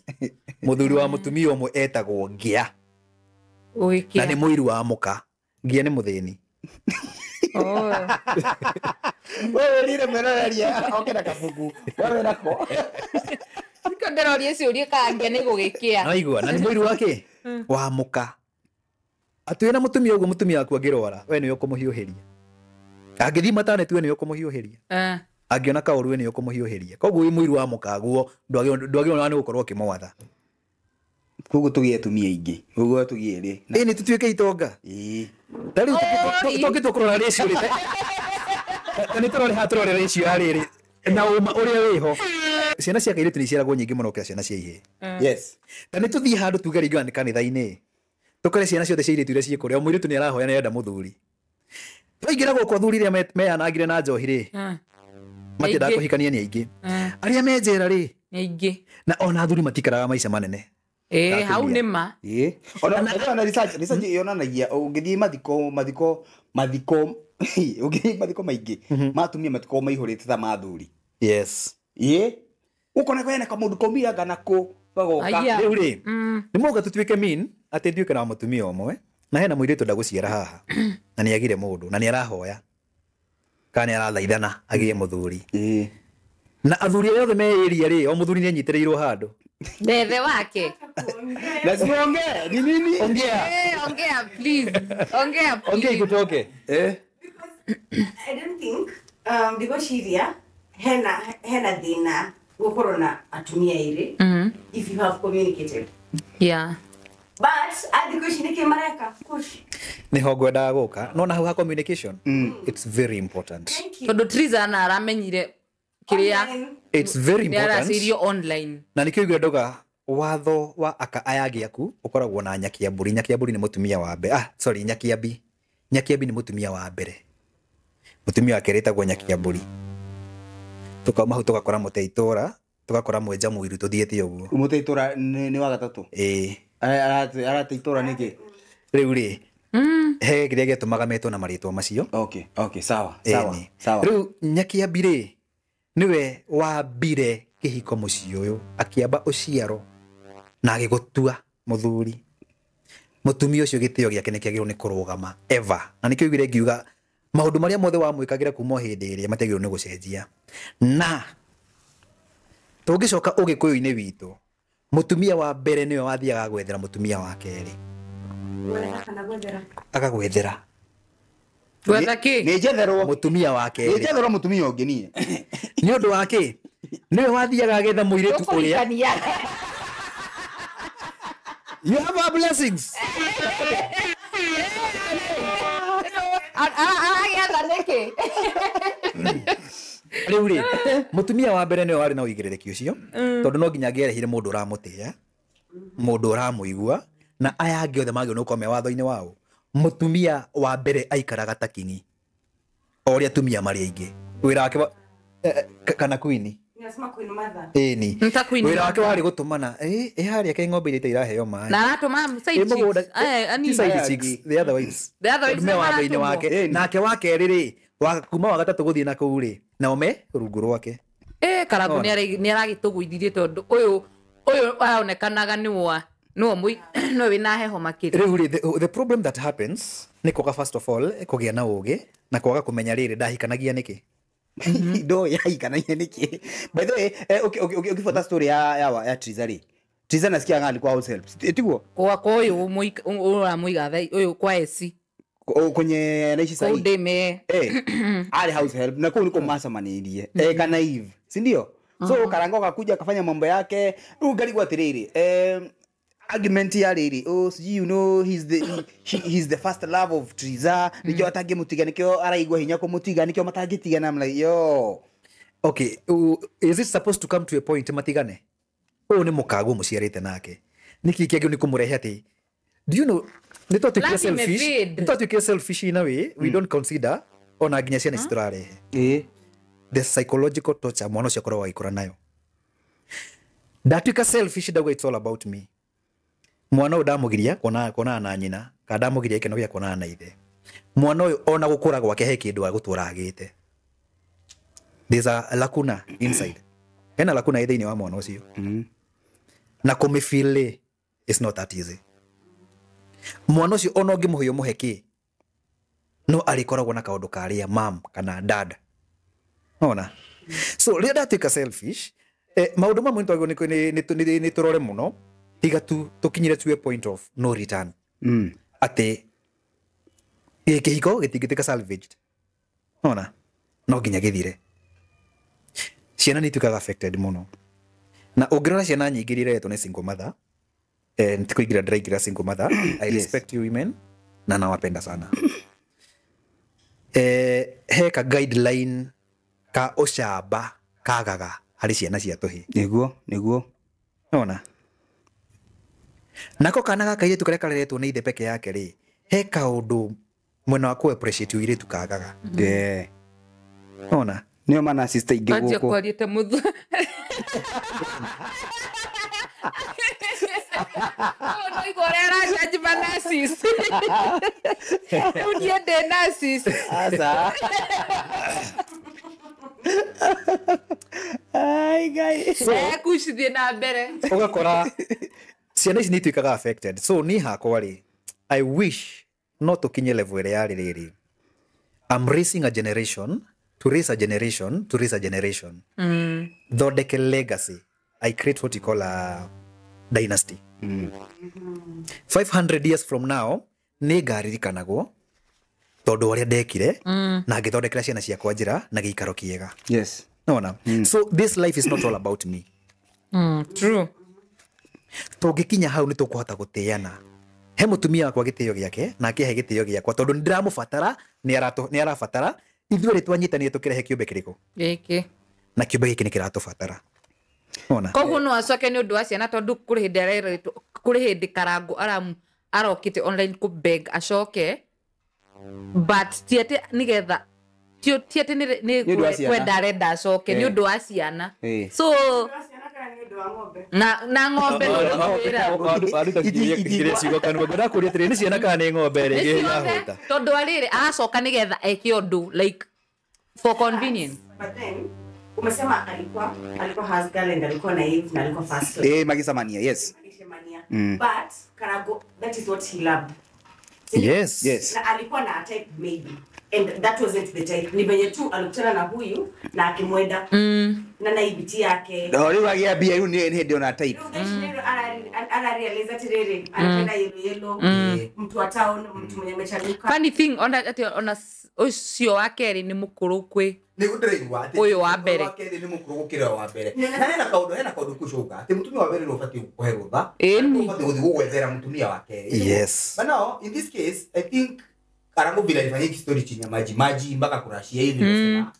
mũthuri wa mũtumia ũmwe etagwo ngĩa na nĩ mũiru wa mũka ngĩa nĩ mũthĩni wewe rire mwerereria oke na kabuku wewe nako nĩkonderoria ciũria kangĩa nĩ gũgĩkĩa naigua na nĩ mũiru wake wa mũka atwĩna mũtumia ũguo mũtumia waku angĩrwara we nĩwe ũkũmũhiũhĩria angĩthiĩ maternity we nĩwe ũkũmũhiũhĩria angĩona kaũru we nĩwe ũkũmũhiũhĩria koguo wĩ mũiru wa mũka guo ndwagĩrĩirwo nĩ gũkorwo ũkĩmwatha koguo tũgĩe atumia aingĩ ũguo tũgĩe rĩ nĩ tũtuĩke itonga tarĩu tũngĩtua kũrora ratio rĩ nĩ tũrore haha tũrore ratio ya rĩrĩ na ũma ũrĩa wĩho ciana cia kairĩtu nĩ iciaragwo nyingĩ mũno gũkĩra ciana cia ihĩĩ yes na nĩ tũthiĩ handũ tuge rĩngĩ nĩ kanitha-inĩ tũkore ciana ciothe cia airĩtu iria ciĩ kũrĩa o mũirĩtu nĩ arahoya nĩ enda mũthuri twaingĩra gũkũ athuri rĩrĩa meyanangire na njohi rĩ matiendaga kũhikania nĩ aingĩ arĩa me njera rĩ nĩ aingĩ na ona athuri matikaraga maica manene hau nĩ ma ona research yonanagia ũngĩthiĩ mathiko ũngĩthiĩ mathiko maingĩ matumia matiko maihũrĩte ta mathuri yes ũkona kwene kamũndũ kaumiraga nakũ gagoka rĩu rĩ nĩ mũga tũtuĩke mean atĩ nduĩke na mũtumia ũmwe na hena mũirĩtu ndagũciara haha na nĩ agire mũndũ na nĩ arahoya kana nĩ arathaithana agĩe mũthuri na athuri othe me area rĩ o mũthuri nĩ anyitĩrĩirwo handũ ndethe wake lazima ongea ni nini ongea please ongea ikutoke I don't think ndigociria hena thina gukorwo na atumia iri if you have communicated But adi kuishi nikimareka kush. Niho ngwendaga guka no na hau ha communication it's very important. Thank you. tondu Triza na aramenyire kiria It's very ni important. araceirio online Na nikio igwendoga watho wa aka ayagi aku ukoragwo na nyakia mburi ni mutumia wa mbere. Sorry, nyakiambi ni mutumia wa mbere. Mutumia wake retagwo nyakiamburi. Tukauma hau tugakora muteitora, tugakora mwenja muiru tuthiete uguo. Muteitora ni wa gatatu. Arateitora niki? Riu ri he kiria gitumaga metwo na maritwa macio. Okay, sawa. Riu nyakiambi ri niwe wambire kihiko muciĩ ũyũ akiamba uciaro na agigutua muthuri. Mutumia ucio gitio giake nikiagirwo ni kurugama ever. Na nikio igire ngiuga maundu maria mothe wa mwikagira kuma hindi iria mategirwo ni gucenjia. Na tungicoka ugikuyu-ini witu mutumia wa mbere niwe wathiaga gwethera mutumia wa keri. Akagwethera gwetha ki ni jetherwo mutumia wa keri. Ni jetherwo mutumia ungi nie. Ni undu wake niwe wathiaga agetha muiritu uria. You have our blessings. aragetha niki Riu ri mutumia wa mbere niwe wari na uigirereki ucio tondu no nginya ngerehire mundu uramutia, mundu uramuigua na aya angi othe magio no kome watho-ini wao. Mutumia wa mbere aikaraga ta kingi oria tumia mari aingi wira wake kana queen. Nasema Queen Mother. Ni wira wake wari gutumana haria ke ng'ombe iria iraheo mai na aratuma side chicks the other ways me watho-ini wake nake wake riri kuma wa gatatu guthii na kuu ri nao me rungu rwake. Karagu ni aragituguithirie tondu uyu aonekanaga niwe wina heho makiri. Riu the problem that happens ni kwaga first of all kugia na ugi na kwaga kumenya riri ndahikanagia niki. Do yahikanagia niki. By the way, ukifuata story ya Triza ri. Triza nasikia ngani kwa house help. Tiguo? Kwa uyu uramuiga thai uyu kwa esi. Kwenye naishi sahi. Udeme. Ali house help na kwa niko masa manirie. Kana Eve. Si ndio? So Karanga akakuja akafanya mambo yake. Ugali kwa tiriri. Argument ya riri. You know he's the first love of Triza. Nikyo atage mutiga nikyo araigwa hinya ko mutiga nikyo matagitiga. I'm like yo. Okay, is it supposed to come to a point matigane? Ni mukagu muciarite nake. Niki kiagio ni kumurehe ati. Do you know ni totukia selfish? Ni totukia selfish in a way we don't consider ona nginya ciana citurarehe. The psychological torture mwana ucio akoragwo agikura nayo. Ndatuika selfish ndauga it's all about me. Mwana uyu ndamugiria kona na nyina ka ndamugiria ikeno gia kona na ithe. Mwana uyu ona gukura gwake he kindu agutwara agite. There's a lacuna inside. Ena lacuna ithe-ini wa mwana ucio. Na kumifeel is not that easy. Mwana ucio ona ungimuhio muheki no alikoragwo na kaundu karia mam kana dad. Ona. So ria ndatuika selfish maundu mamwe ntwagwo ni turore muno tiga tu tukinyire to a point of no return. Ate kihiko gitigituika salvaged. Ona. No nginya githire. Ciana ni tukaga affected muno. Na ungirora ciana nyingi riretwo ni single mother. Ntikuigira ndiraingira single mother. I respect you women na nawapenda sana. He ka guideline ka ucamba kagaga hari ciana cia tuhi. Niguo. Ona. Nako kana gaka iritu karia kareretwo ni ithe peke yake ri he kaundu mwena wa ku appreciate iritu kagaga. Ona. Nio mana sister ingi guku. Aje kwariete muthu. No igorera jaji manasis. Uniende nasis. Asa. Ai guys. Kushithie na mbere. Ugakora ciana ici ni tuikaga affected. So ni hakwa ri I wish not to kinye level ere ya riri. I'm raising a generation to raise a generation to raise a generation. Thondeke legacy. I create what you call a dynasty. 500 years from now ni ngaririkanagwo tondu waria ndekire na ngithondekera ciana ciakwa njira na giikaro kiega. Yes. Nona. So this life is not all about me. True. Tungikinya hau ni tukuhota gutiana he mutumia wakwa gitio giake na akehe gitio giakwa tondu ndiramubatara ni arabatara ithuĩ twanyitanire tukirehe kiumbe kiriko giki na kiumbe giki ni kiratubatara ona koguo no acoke ni undu wa ciana tondu kuri hindi karangu arokite online ku beg acoke but tiete nigetha tiete ni kwenda arenda acoke ni undu wa ciana so na ng'ombe ni ciana kana ni ng'ombe rĩngĩ yahuta tondu arĩrĩ aracoka nigetha eke undu like for convenience. But then umesema alikuwa has girlfriend, alikuwa naive na alikuwa fast. Magisamania, yes. But Karago, that is what he loved. Yes. Na alikuwa na type maybe. And that wasn't the type. Ni venye tu alikutana na huyu na akimwenda na naibiti yake. No, leo agiambia yu ni ndio na type. Ana realize tirere, anapenda yellow, mtu wa town, mtu mwenye amechanuka. Funny thing ona ucio wa keri ni mukuru kwi. Ni gutreigwa ati uyu wa mbere. Wa keri ni mukuru gukira wa mbere. Na hena kaundu kucoka. Ati mutumia wa mbere no fati kuherutha. Eni. Fati guthera mutumia wa keri. Yes. But now in this case I think Karango bila ifanyiki story chini ya maji mpaka kurashia hivi nasema.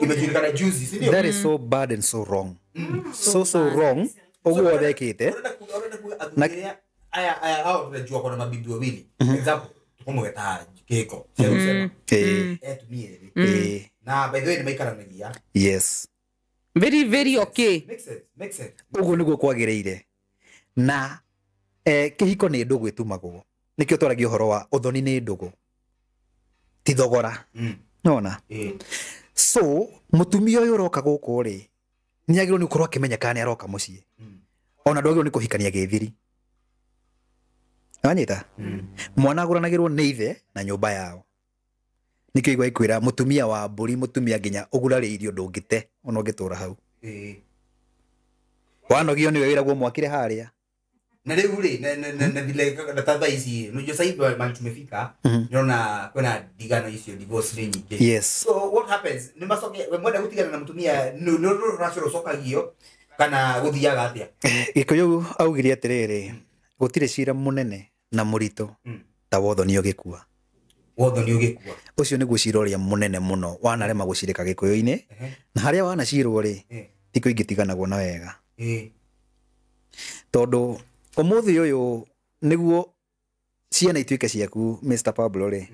Imejulikana juzi, si ndio? That is so bad and so wrong. So wrong. Oguo thekite. Na aya hao tunajua kuna mabibi wawili. Example, tukomweta Keko. Sema. Tumie. Na by the way ni maikaranagia. Yes. Very okay. Makes sense. Oguo niguo kwagireire. Na kihiko ni ndugu itumagwo. Nikio twaragia uhoro wa uthoni ni ndugu. Ti thogora. Nona? So, mutumia uyu uroka guku ri, niagirwo ni ukorwo akimenya kana ni aroka mucii. Ona ndwagirwo ni kuhikania githiri. Anyita? Mwana aguranagirwo ni ithe na nyumba yao. Nikio igwa ikwira mutumia wa mburi, mutumia nginya ugurari irio ndungite, ona ungitura hau. Wanogio niwe wiragwo mwakire haria. Na leo ule na vile tata hizi unajua sasa hivi mali tumefika unaona kuna digano hizo divorce nyingi. Yes. So what happens ni masoke mwenda gutigana na mtumia no rashoro soka hiyo kana guthiaga atia Gikuyu augire atiriri gutire cira munene na murito ta wothoni ugikua ucio niguo cira uria munene muno wanarema gucirika Gikuyu-ini na haria wanacirwo ri tiko ingitiganagwo na wega tondu umuthi uyu niguo ciana ituike ciaku Mr. Pablo ri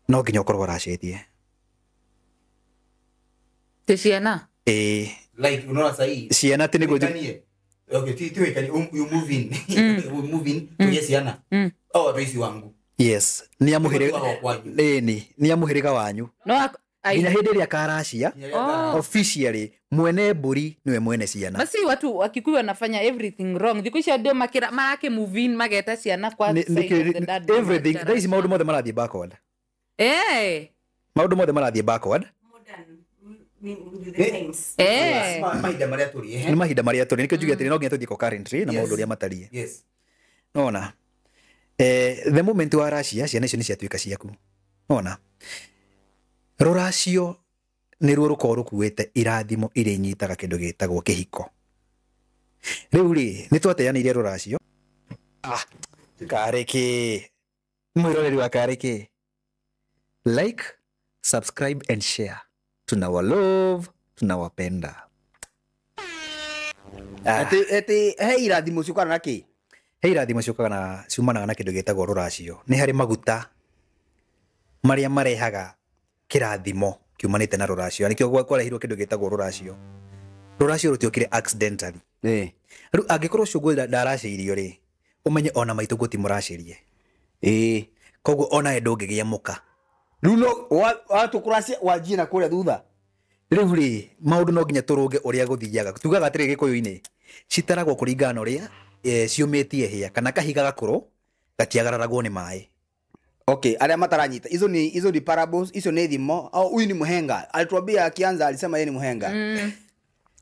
no nginya ukorwo aracetie ti ciana like unaona sahi ciana ti niguo okay ti wekani you moving to ciana oh raisi wangu yes ni amuhiriga wanyu no ina hindi ria karacia officially mwene mburi niwe mwene ciana basi watu wakikuyu wanafanya everything wrong thiku ndio marake move in mageta ciana kwa everything that is maundu mothe marathie backward maundu mothe marathie backward ni mahinda maria turi nikio njuge atiri no nginya tuthie ko currently na maundu ria matarie yes nona the moment wa racia ciana icio ni ciatuika ciaku nona ruracio niruo ruko rukuite irathimo iri nyitaga kindu gitagwo kihiko riu ri ni twateaniire ruracio kariki mwiroreri wa kariki like subscribe and share tunawalove tunawapenda ati he irathimo ciukana na ki he irathimo ciukana ciumanaga na kindu gitagwo ruracio ni hari maguta maria marehaga kirathimo kiumanite na ruracio nikio gwakorehirwo kindu gitagwo ruracio rutiokire accidentally riu angikorwo cungu ndaraciirio ri umenye ona maitu guti muracirie koguo ona ndungigia muka riu no watukuracia wanjie na kuria thutha riu ri maundu no nginya turunge uria guthiaga tugaga atiri Gikuyu-ini citaragwo kuringana uria ciumitie hia kana kahiga gakuru gatiagararagwo ni mai. Okay, aria mataranyita hizo ni parables, hizo ni thimo au huyu ni muhenga. Alituambia akianza alisema yeye ni muhenga.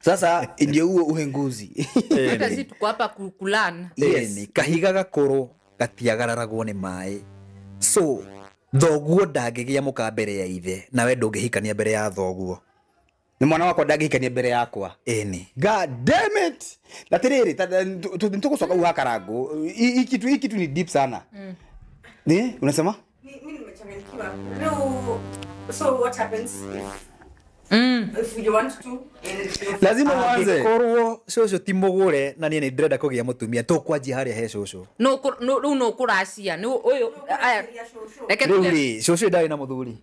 Sasa ndio huo uhenguzi. Hata sisi tuko hapa kukulana. Yes, kahiga gakuru gatiagararagwo ni mai. So thoguo ndangigia muka mbere ya ithe nawe ndungihikania mbere ya thoguo Ni mwana wakwa ndangĩhikania mbere yakwa. Eni. God damn it. Latiriri tukusoka uhakarangu. Ikitu ni deep sana. Ni unasema? Mimi nimechanganyikiwa. No. So what happens if you want to? Lazima uanze. Korwo coco ti mugure na nie ni ndĩrenda kũgĩa mũtumia tũkwanjia harĩa he coco. no kuracia ni uyu aya reke Rĩu rĩ coco ndarĩ na mũthuri.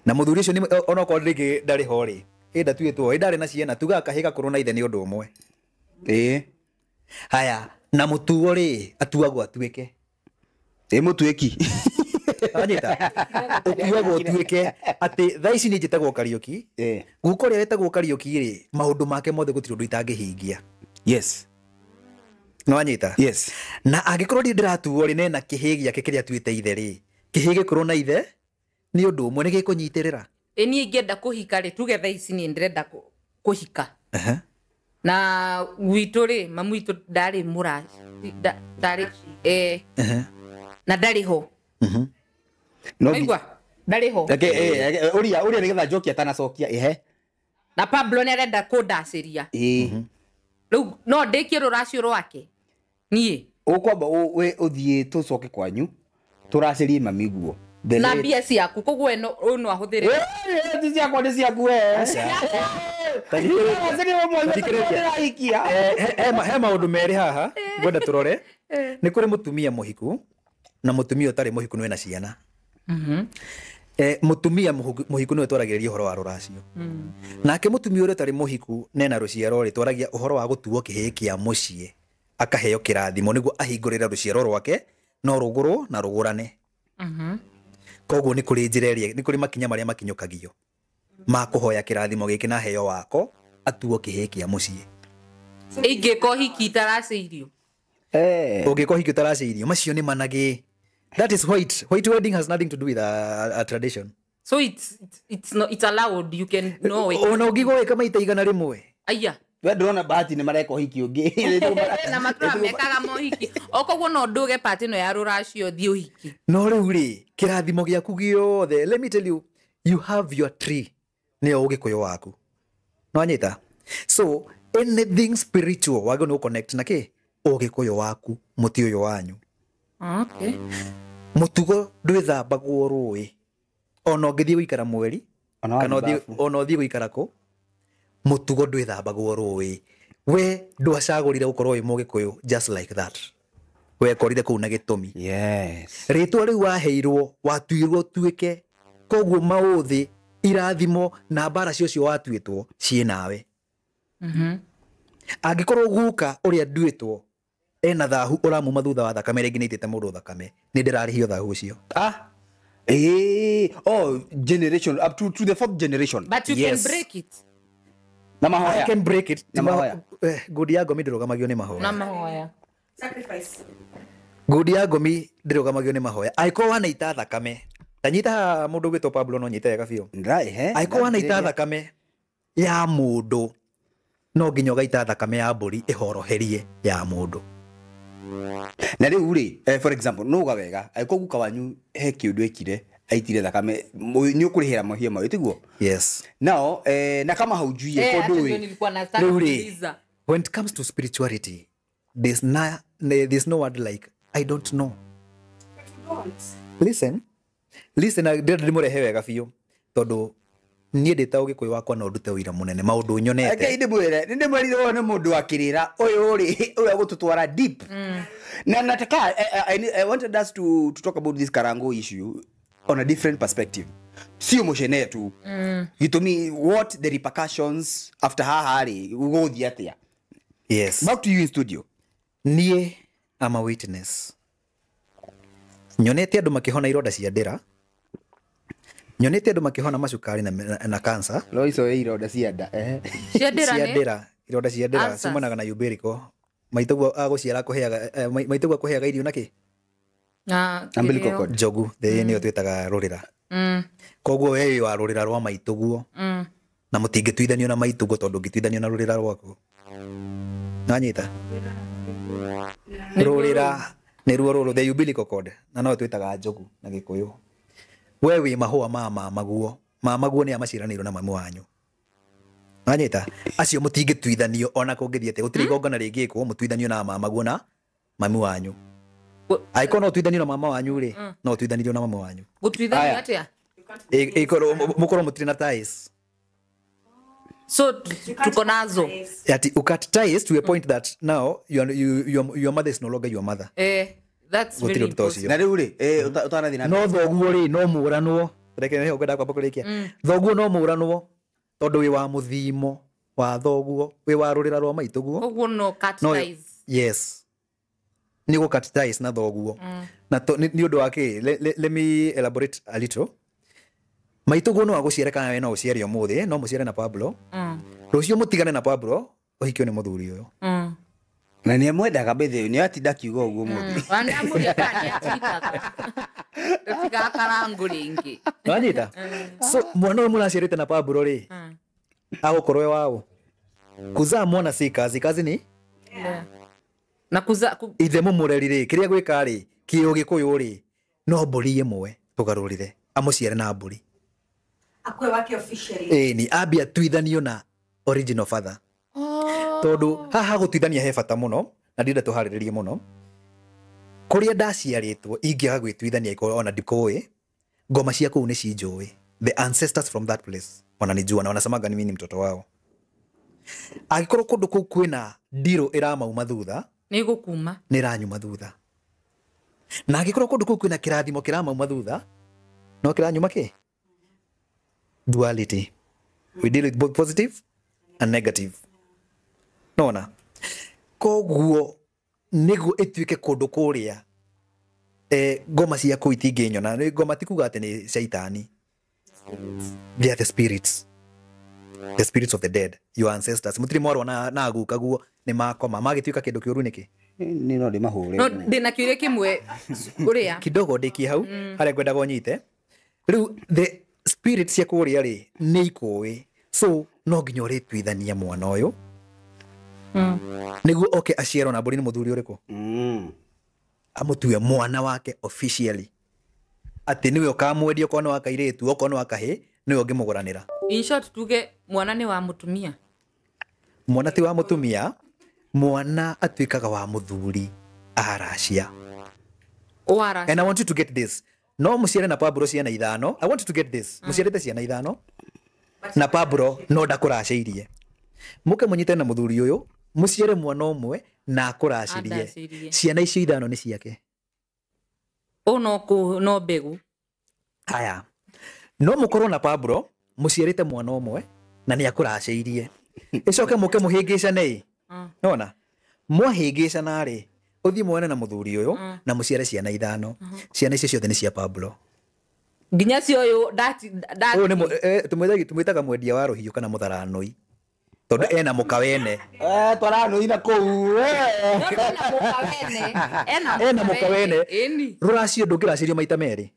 Na mũthuri ũcio nĩ ona korwo rĩngĩ ndarĩ ho rĩ ĩnda tuĩtwo ndarĩ na ciana tugaga kahĩ gakorwo na ithe nĩ ũndũ ũmwe. Haya na mũtuo rĩ atuagwo atuĩke. Mũtuĩki. Anyita utuagwo tuĩke atĩ thaa ici nĩ njĩtagwo Kariuki. Guko rĩa wetagwo Kariuki rĩ maũndũ make mothe gũtirĩ ũndũ itangĩhingia. Yes. No anyita. Yes. Na angĩkorwo ndĩratuo rĩ nena kĩhĩ gĩake kĩrĩa tuĩte ithe rĩ kĩhĩ gĩkorwo na ithe nĩ ũndũ ũmwe nĩ gĩkũnyitĩrĩra. Eni ingĩenda kũhika rĩ tuge thaa ici nĩ ndĩrenda kũhika. Na gwitũ rĩ mamu witũ ndarĩ mũra ndarĩ na ndarĩ ho. No Aigua ndarĩ ho. Uria nĩgetha njokia atanacokia Na Pablo nĩ arenda kũndacĩria. Rĩu no ndĩkie rũracio rwake. Niĩ ũkwamba ũthiĩ tũcoke kwanyu tũracĩrie mami guo. Na mbia ciaku koguo no ahũthĩre. Ti ciakwa nĩ ciaku He maũndũ merĩ haha ngwenda tũrore. Nĩ kũrĩ mũtumia mũhiku na mũtumia ũtarĩ mũhiku nĩ ena ciana. Mũtumia mũhiku nĩwe twaragĩrĩria ũhoro wa rũracio. Nake mũtumia ũrĩa ũtarĩ mũhiku nena rũciaro rĩ twaragia ũhoro wa gũtuo kĩhĩ kĩa mũciĩ akaheo kĩrathimo nĩguo ahingũrĩre rũciaro rwake no rũgũrwo na rũgũrane. Koguo nĩ kũrĩ njĩra ĩrĩa nĩ kũrĩ makinya marĩa makinyũkagio ma kũhoya kĩrathimo gĩkĩ na heo wako atuo kĩhĩ kĩa mũciĩ. Ingĩko hiki itaracĩirio. Ũngĩko hiki itaracĩirio macio nĩ managĩ. That is white. White wedding has nothing to do with a tradition. So it's allowed. You can know it. Ona ũngĩgũĩka maita igana rĩmwe. Aya. We ndĩrona bahati nĩ mareka ũhiki ũngĩ. Na matura mekaga mohiki. Okoguo no nduge party no ya rũracio thi ũhiki. No rĩu rĩ kĩrathimo gĩaku gĩothe. Let me tell you, you have your tree. Nĩyo ũgĩkũyũ waku. No anyita. So anything spiritual wagĩrĩirwo nĩ connect na kĩ ũgĩkũyũ waku mũtĩ ũyũ wanyu. Okay. Mũtugo ndwĩthambagwo rũĩ. Ona ũngĩthiĩ gũikara mweri kana ũthiĩ gũikara kũ mũtugo ndwĩthambagwo rũĩ. We ndwacagũrire gũkorwo wĩ mũgĩkũyũ just like that. We korire kũu na gĩtũmi. Yes. Rĩtwa rĩu waheirwo watuirwo tuĩke koguo maũthĩ irathimo na mbara cio watuĩtwo ciĩ nawe. Angĩkorwo guka ũrĩa nduĩtwo ena thahu ũramuma thutha wa thakame rĩngĩ nĩitĩte mũndũ thakame nĩ ndĩrarĩhio thahu ũcio. Generation up to the 4th generation. But you can break it. Na mahoya. I can break it. Na mahoya. Ngudi ya ngomi ndĩrũgamagio nĩ mahoya. Na mahoya. Sacrifice. Ngudi ya ngomi ndĩrũgamagio nĩ mahoya. Aiko wanaita thakame. Tanyita mũndũ gwĩtwo Pablo no nyita wega biũ. Aiko wanaita thakame ya mũndũ no nginya ũgaita thakame ya mbũri ĩhoroherie ya mũndũ. Na rĩu rĩ for example no uga wega aiko guka wanyu he kĩũndũ ekire aitire thakame nĩ ũkũrĩhĩra mahia mayo tiguo. Yes. Now na kama haujuie kodũ rĩ when it comes to spirituality there's no word like I don't know. Listen ndĩmũrehe wega biũ tondũ niĩ ndĩta ũgĩkũyũ wakwa no ndute ũira mũnene maũndũ nyonete. Ndĩmwĩrire nĩ mũndũ akĩrĩra ũyũ rĩ ũrĩa gũtũtwara deep. Na nataka I wanted us to talk about this Karango issue on a different perspective. Sio mũcene tu. Gĩtũmi what the repercussions after haha rĩ gũgũthiĩ atĩa. Yes. Back to you in studio. Niĩ am a witness. Nyonete andũ makĩhona ironda cia ndĩra. Nyonete andũ makĩhona macukari na cancer. No ico ironda cia nda. Cia ndĩra ironda cia ndĩra cimanaga na umbilical. Maitũguo agũciara kũheaga maitũguo kũheaga irio na kĩ? Umbilical cord. Njogu nĩyo twĩtaga rũrĩra. Koguo we wĩ wa rũrĩra rwa maitũguo. Na mũtingĩtuithanio na maitũguo tondũ ũngĩtuithanio na rũrĩra rwaku. Nanyita. Rũrĩra nĩruo rũrũ the umbilical cord na no twĩtaga njogu na gĩkũyũ. We wĩ mahũa ma maguo mamaguo nĩ amaciaranĩirwo na mamu wanyu. Wanyita acio mũtingĩtuithanio ona kũngĩthiĩ atĩa, gũtirĩ igongona rĩngĩkwo mũtuithanio na mamaguo na mamu wanyu. Angĩkorwo no ũtuithanio na mama wanyu rĩ, no ũtuithanio na mamu wanyu. Gũtuithanio atĩa? Mũkorwo mũtirĩ na ties. So tuko nazo. Ati ukat ties to a point that now your mother is no longer your mother. That's very important. Na rĩu rĩ ũtanathi na No thoguo rĩ no mũranwo. Reke nĩ ũkwenda kwamba kũrĩkia. Thoguo no mũranwo tondũ wĩ wa mũthimo wa thoguo, wĩ wa rũrĩra rwa maitũguo. Ũguo no cut ties. Yes. Ni go cut ties na thoguo. Na nĩ ũndũ wa kĩ, let me elaborate a little. Maitũguo no agũciare kana we no ũciare ũmũthĩ, no mũciare na Pablo. Rũciũ mũtigane na Pablo, ũhikio nĩ mũthuri ũyũ. na nĩ amwendaga bethe nĩ atinda kiugo ũguo mũthĩ. Wani amũria kana nĩ atikaga. Ndatigaga karangũ rĩngĩ. Wanyita? So mwana ũyũ mũraciarĩte na Pablo rĩ, agũkorwo wao. Kuzaa mwana si kazi, kazi ni? Na kuzaa ithe mũmũreri rĩ, kĩrĩa gwĩka rĩ, kĩo gĩkũyũ rĩ, no mbũri ĩmwe tũgarũrĩre, amũciare na mbũri. Akwe wake officially. Ni ambia tuithanio na original father. Tondu haha gũtuithania he bata mũno, na ndĩrenda tũharĩrĩrie mũno. Kũrĩa ndaciarĩtwo ingĩaga gwĩtuithania ikorwo ona ndikũĩ, ngoma cia kũu nĩ cinjũĩ. The ancestors from that place wananijua na wanasemaga mimi ni mtoto wao. Angĩkorwo kũndũ kũu kwĩna ndirũ ĩramauma thutha, nĩ gũkuma, nĩ iranyuma thutha. Na angĩkorwo kũndũ kũu kwĩna kĩrathimo kĩramauma thutha, no kĩranyuma kĩ? Duality. We deal with both positive and negative. Nona. Koguo nĩguo ĩtuĩke kũndũ kũrĩa ngoma cia kũu itingĩnyona. Ngoma ti kuga atĩ nĩ shaitani. They are the spirits. The spirits of the dead, your ancestors. Mũtirĩ mwarwo na aguka guo nĩ makoma magĩtuĩka kĩndũ kĩũru nĩkĩ? Nĩ no ndĩmahũre. No ndĩna kĩũria kĩmwe ũrĩa kidogo ndĩkie hau harĩa ngwendaga ũnyite. Rĩu the spirits cia kũrĩa rĩ nĩ ikũĩ, so no nginya ũrĩtuithania mwana ũyũ nĩguo oke aciarwo na mbũri nĩ mũthuri ũrĩkũ amũtue mwana wake officially, atĩ nĩwe ũkamwendia okorwo nĩ wa kairĩtu, okorwo nĩ wa kahĩ, nĩwe ũngĩmũgũranĩra. In short tuge mwana nĩ wa mũtumia. Mwana ti wa mũtumia, mwana atuĩkaga wa mũthuri aracia. And I want you to get this. No mũciare na Pablo ciana ithano. I want you to get this. Mũciarĩte ciana ithano na Pablo no ndakũracĩirie. Mũke mũnyite na mũthuri ũyũ, mũciare mwana ũmwe na akũracĩrie. Ciana icio ithano nĩ ciake. No mbegu. Haya. No mũkorwo na Pablo, mũciarĩte mwana ũmwe na nĩ akũracĩirie. Icoke mũke mũhĩngĩcane. Nona? Mwahĩngĩcana rĩ, ũthiĩ muone na mũthuri ũyũ na mũciare ciana ithano. Ciana icio ciothe nĩ cia Pablo. Nginya cio ũyũ tũmwĩtaga mwendia wa rũhiũ kana mũtharanũi. Tondũ ena mũkawene. Twaranũi na kũu. Ena mũkawene. Rũracio ndũngĩracĩrio maita merĩ.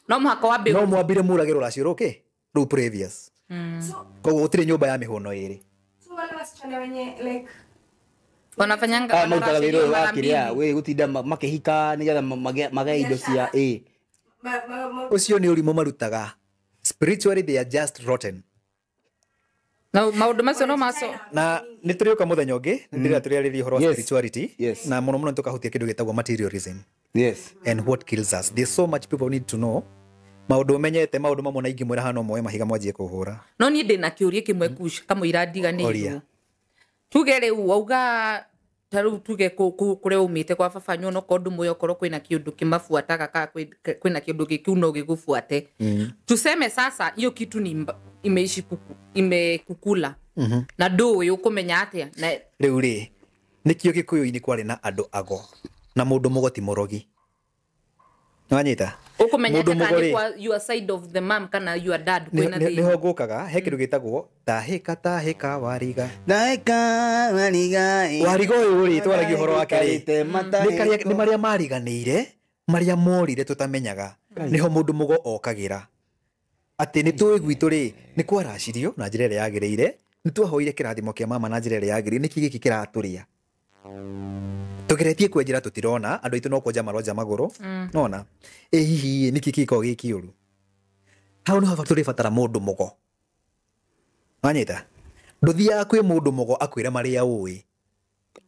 No mũhaka wa mbegu. No mwambire mũrage rũracio rũkĩ? Rũu previous. Koguo gũtirĩ nyũmba ya mĩhũno ĩrĩ. So wale wasichana wenye like wanafanyanga mautaga wĩra ũyũ wa kĩrĩa wĩ gũtinda makĩhika nĩgetha magĩe indo cia ũcio nĩ ũrimũ marutaga. Spiritually they are just rotten. Na maũndũ macio no maco. Na nĩ tũrĩũka mũthenya ũngĩ nĩndĩrĩa tũrĩarĩria ũhoro wa spirituality na mũno mũno tũkahutia kĩndũ gĩtagwo materialism. Yes. And what kills us. There's so much people need to know. Maũndũ menyete maũndũ mamwe na ingĩ mwĩra hano moe mahiga mwanjie kũhũra. No niĩ ndĩna kĩũria kĩmwe kush kamũira ndiganĩirwo. Tuge rĩu wauga tarĩu tuge kũrĩa umĩte kwa babanyu no kondũ mũyo okorwo kwĩna kĩũndũ kĩmabuataga kana kwĩna kĩũndũ gĩkiu no gĩgũbuate. Tuseme sasa hiyo kitu ni imekukula. Na ndũĩ ũkũmenya atĩa? Na rĩu rĩ nĩkĩo Gĩkũyũ-inĩ kwarĩ na andũ ago na mũndũ mũgoti mũrogi. Wanyita? Ũkũmenya atĩa kwa your side of the mom kana your dad kwĩna thĩ. Nĩho ngũkaga he kĩndũ gĩtagwo tahĩka wariga. Tahĩka wariga. Wariga ũyũ rĩ twaragia ũhoro wake rĩ nĩ marĩa mariganĩire marĩa morire tũtamenyaga nĩho mũndũ mũgo okagĩra. Atĩ nĩ tũĩ gwitũ rĩ nĩ kwaracirio na njĩra ĩrĩa yagĩrĩire, nĩ twahoire kĩrathimo kĩa mama na njĩra ĩrĩa yagĩrĩire, nĩkĩ gĩkĩ kĩratũrĩa. Tũgeretie kwenjera tũtirona, andũ aitũ no kwenja maronja magũrũ. Nona hihi nĩkĩ gĩko gĩkĩ ũru. hau no tũrĩ batara mũndũ mũgo wanyita ndũthiaga kwĩ mũndũ mũgo akwĩra marĩa ũĩ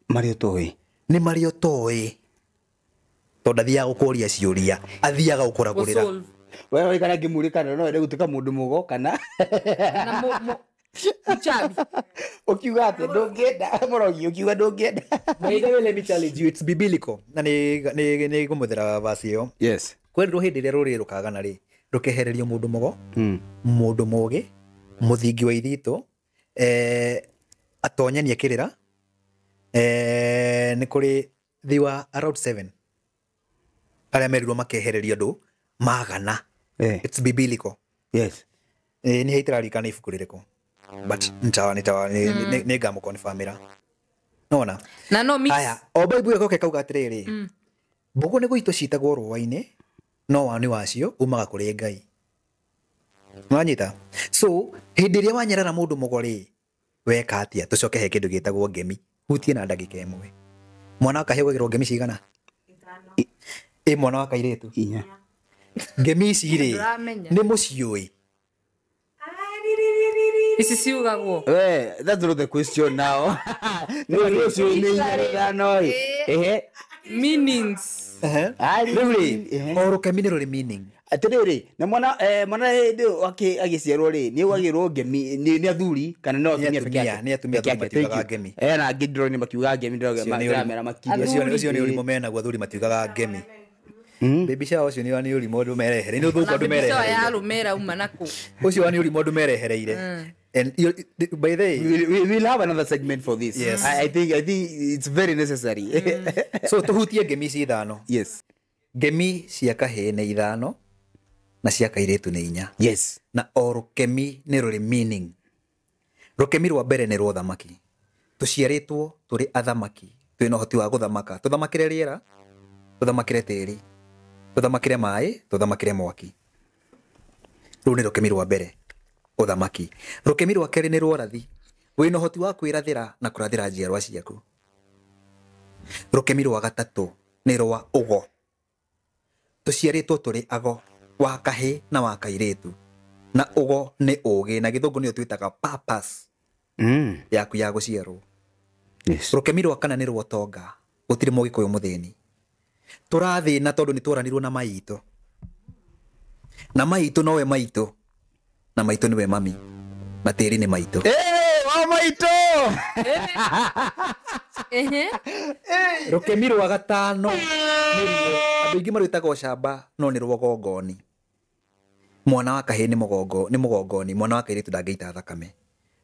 Mario toy. nĩ marĩa ũtoĩ tondũ ndathiaga gũkũria ciũria athiaga gũkũragũrĩra Gũsolve. Wewe kana ngimurika no ende gutuka mundu mugo kana Na mchabi. ukiuga ati ndungenda murogi ukiuga ndungenda. by the way let me challenge you it's biblical na nĩ ngũmũthĩra verse ĩyo Yes. kwerirwo hĩndĩ ĩrĩa rũrĩrĩ rũkagana rĩ rũkehererio mũndũ mũgo mũndũ mũgĩ mũthingi wa ithitũ atonyania kĩrĩra nĩ kũrĩ they were around 7 arĩa merirwo makehererio andũ magana it's biblical Yes. nĩ haitirarikana ibuku rĩrĩkũ but nĩ ngamũkonfamĩra nona Na no mix. aya o Bible ĩgoka ĩkauga atĩrĩrĩ mbũgũ nĩ gũitwo citagwo rũũa-inĩ no wani wacio umaga kũrĩ Ngai mwanyita so hĩndĩ ĩrĩa wanyerera mũndũ mũgorĩ weka atĩa tũcoke he kĩndũ gĩtagwo ngemi hutie na ndagĩka ĩmwe mwana wa kahĩĩ gwĩkĩrwo ngemi cigana mwana wa kairĩtu Inya. ngemi ici rĩ Ndũramenya. nĩ mũciũĩ Ici ciugagwo. That's not the question now. No, no, so ni no. Meanings. rĩu rĩ o rũkemi nĩ rũrĩ meaning Atiriri na mwana hĩndĩ agĩciarwo rĩ nĩ wagĩrwo ngemi nĩ athuri kana no atumia peke yake nĩ atumia athuri matiugaga ngemi na angĩ ndĩrona makiuga ngemi ndĩramera makĩria ũcio nĩ ũrimũ menaguo athuri matiugaga ngemi baby shower ũcio nĩ ũrimũ andũ merehere nĩ ũthũku andũ Merehere. merehere Ya rumera uma naku. ũcio nĩ ũrimũ andũ merehereire and by the way we'll have another segment for this. Yes. I think it's very necessary. so tũhutie ngemi ici ithano Yes. ngemi cia kahĩĩ nĩ ithano na cia kairĩtu nĩ 4 Yes. na o rũkemi nĩ rũrĩ meaning rũkemi rwa mbere nĩ rwa ũthamaki tũciarĩtwo tũrĩ athamaki twĩna ũhoti wa gũthamaka tũthamakĩre rĩera tũthamakĩre tĩri tũthamakĩre maĩ tũthamakĩre mwaki rũu nĩ rũkemi rwa mbere ũthamaki rũkemi rwa kerĩ nĩ rwa ũrathi wĩna ũhoti wa kwĩrathĩra na kũrathĩra njiarwa ciaku rũkemi rwa gatatũ nĩ rwa ũgo tũciarĩtwo tũrĩ ago wa kahĩĩ na wa kairĩtu na ũgo nĩ ũgĩ na gĩthũngũ nĩyo twĩtaga purpose yaku ya gũciarwo Yes. rũkemi rwa kana nĩ rwa ũtonga gũtirĩ mũgĩkũyũ mũthĩni tũrathĩna tondũ nĩ tworanirwo na maitũ na maitũ nowe maitũ na maitũ nĩwe mami na tĩri nĩ maitũ Wa maito. rũkemi rwa gatano nĩruo andũ aingĩ marwĩtaga ũcamba no nĩ rwa gongoni mwana wa kahĩĩ nĩ mũgongoni mwana wa kairĩtu ndangĩita thakame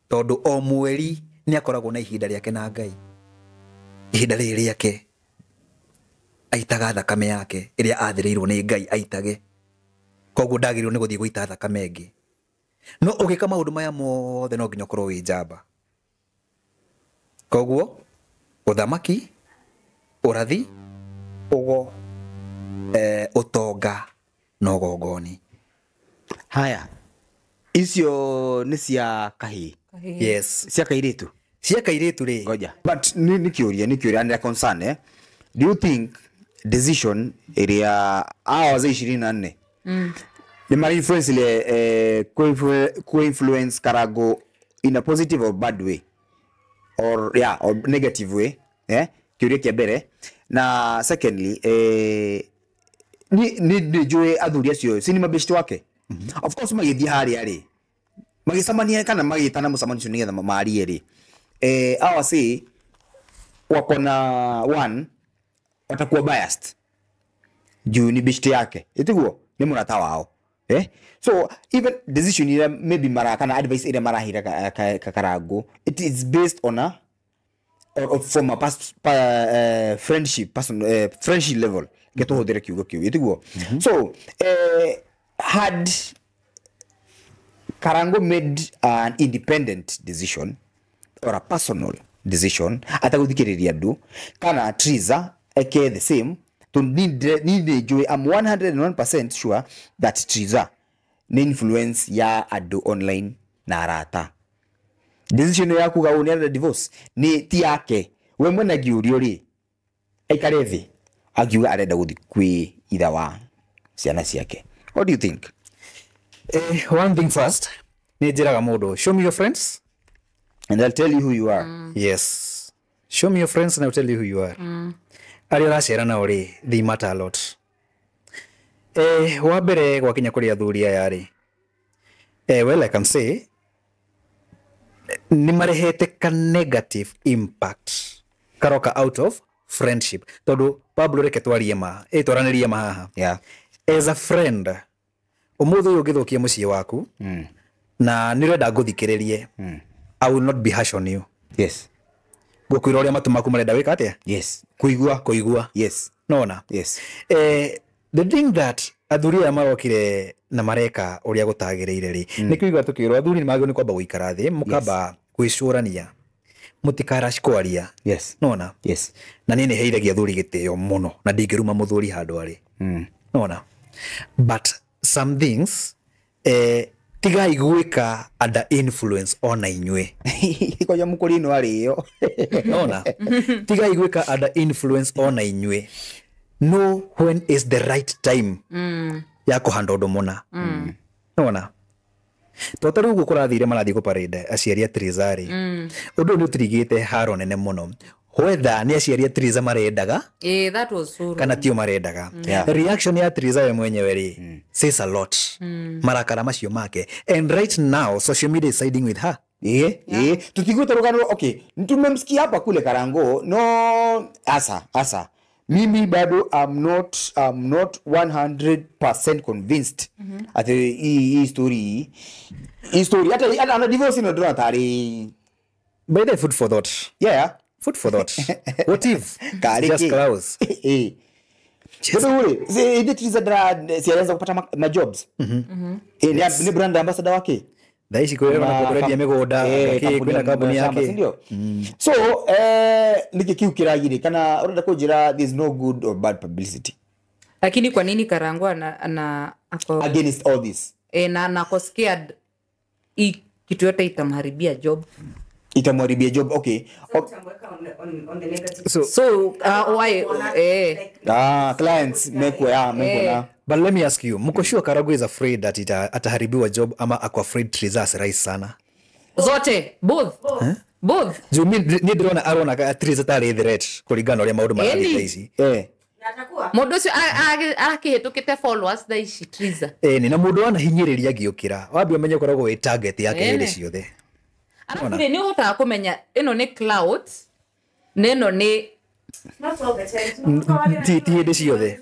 tondũ o mweri nĩ akoragwo na ihinda rĩake na Ngai ihinda rĩrĩ rĩake aitaga thakame yake ĩrĩa athĩrĩirwo nĩ Ngai aitage koguo ndagĩrĩirwo nĩ gũthiĩ gũita thakame ĩngĩ no ũgĩka maũndũ maya mothe no nginya ũkorwo wĩ njamba koguo ũthamaki ũrathi ũgo ũtonga na ũgongoni Haya. Icio nĩ cia kahĩĩ. yes Cia kairĩtu. cia kairĩtu rĩ Ngoja. But ni kĩũria and concern do you think decision area hours 24 ni mara influence ile co-influence Karago in a positive or bad way or negative way kĩũria kĩa mbere na secondly ni joe athuri acio si ni mabeshti wake of course magĩthiĩ harĩa rĩ magĩcamania kana magĩtana mũcemanio nĩgetha maarie rĩ hawa si wako na one watakuwa biased juu ni beshti yake itiguo ni mũrata wao so even decision ira maybe mara kana advice ira marahira Karago it is based on a or from a past friendship friendship level geto hodere kiugo kiu itiguo so had Karango made an independent decision or a personal decision ataguthikiriria ndu kana Triza eke the same to need joy. I'm 101% sure that Triza ni influence ya adu online na arata decision ya kuga unia divorce ni ti yake we mwena giurio ri aikare thi agiuga arenda guthi kwi itha wa ciana ciake. What do you think? One thing first, nijiraga mundu, show me your friends and I'll tell you who you are. Yes, show me your friends and I'll tell you who you are. Ari uracera na uri they matter a lot. Wa mbere gwakinya kuri athuri aya ri, well I can say ni marehete ka negative impact karoka out of friendship. Tondu Pablo reke twarie ma twaranirie ma haha. Yeah. As a friend, umuthi uyu ngithukia mucii waku na nirenda nguthikiririe, I will not be harsh on you. Yes. Gukwira uria matu maku marenda wika atia? Yes. Kuigua. Yes. Nona? Yes. The thing that athuri aya marokire na mareka uria gutagireire ri ni kuigua tukirwo athuri ni magio ni kwamba guikara thi mukamba gwicurania mutikarash kwaria. Yes. Nona? Yes. Na ni heithagia athuri gitio muno na ndingiruma muthuri handu ari. Nona? But some things tiga igwika under influence ona inywe. Koja mukurino ari yo. Nona? Tiga igwika under influence ona inywe. Know when is the right time ya kuhanda undu muna. Nona? Tota riu gukurathire marathi ku parade aciari a Trizari. Undu ni utirigite haro nene muno. Whether ni aciari a Triza marendaga that was so kana tio marendaga. Yeah. Reaction ya Triza we mwenyewe ri says a lot. Marakara macio make. And right now social media is siding with her. Tutigute rugano. Okay, tumemsikia hapa kule Karango. No, asa mimi bado I'm not 100% convinced at hii story hata ana divorce no drama tari. By the food for thought. Yeah. Food for thought. What if just close? Wewe ile Triza si alianza kupata ma jobs. Ni brand ambassador wake. Daishi kwa na kuredia migoda kwina kampuni yake. So nikikiukira gire kana urenda kujira there's no good or bad publicity. Lakini kwa nini Karango ana ako against all this? Na ako scared kitu yote itamharibia job. Itamharibia job. Okay. On the negative. So Why clients make na. But let me ask you, mko sure Karango is afraid that ataharibiwa job ama ako afraid Triza rise sana? Zote, both. Both. Do you ni drona arona ka Triza tari threat kuringana uria maundu marathika ici? Mundu ucio akihitukite followers tha ici Triza. Ni na mundu ana hinyiriria giukira. Wambi umenye koragwo we target yake hili ciothe. Arafu ni uhotaga kumenya ino ni cloud, neno ni Not all the time. Ti hili ciothe.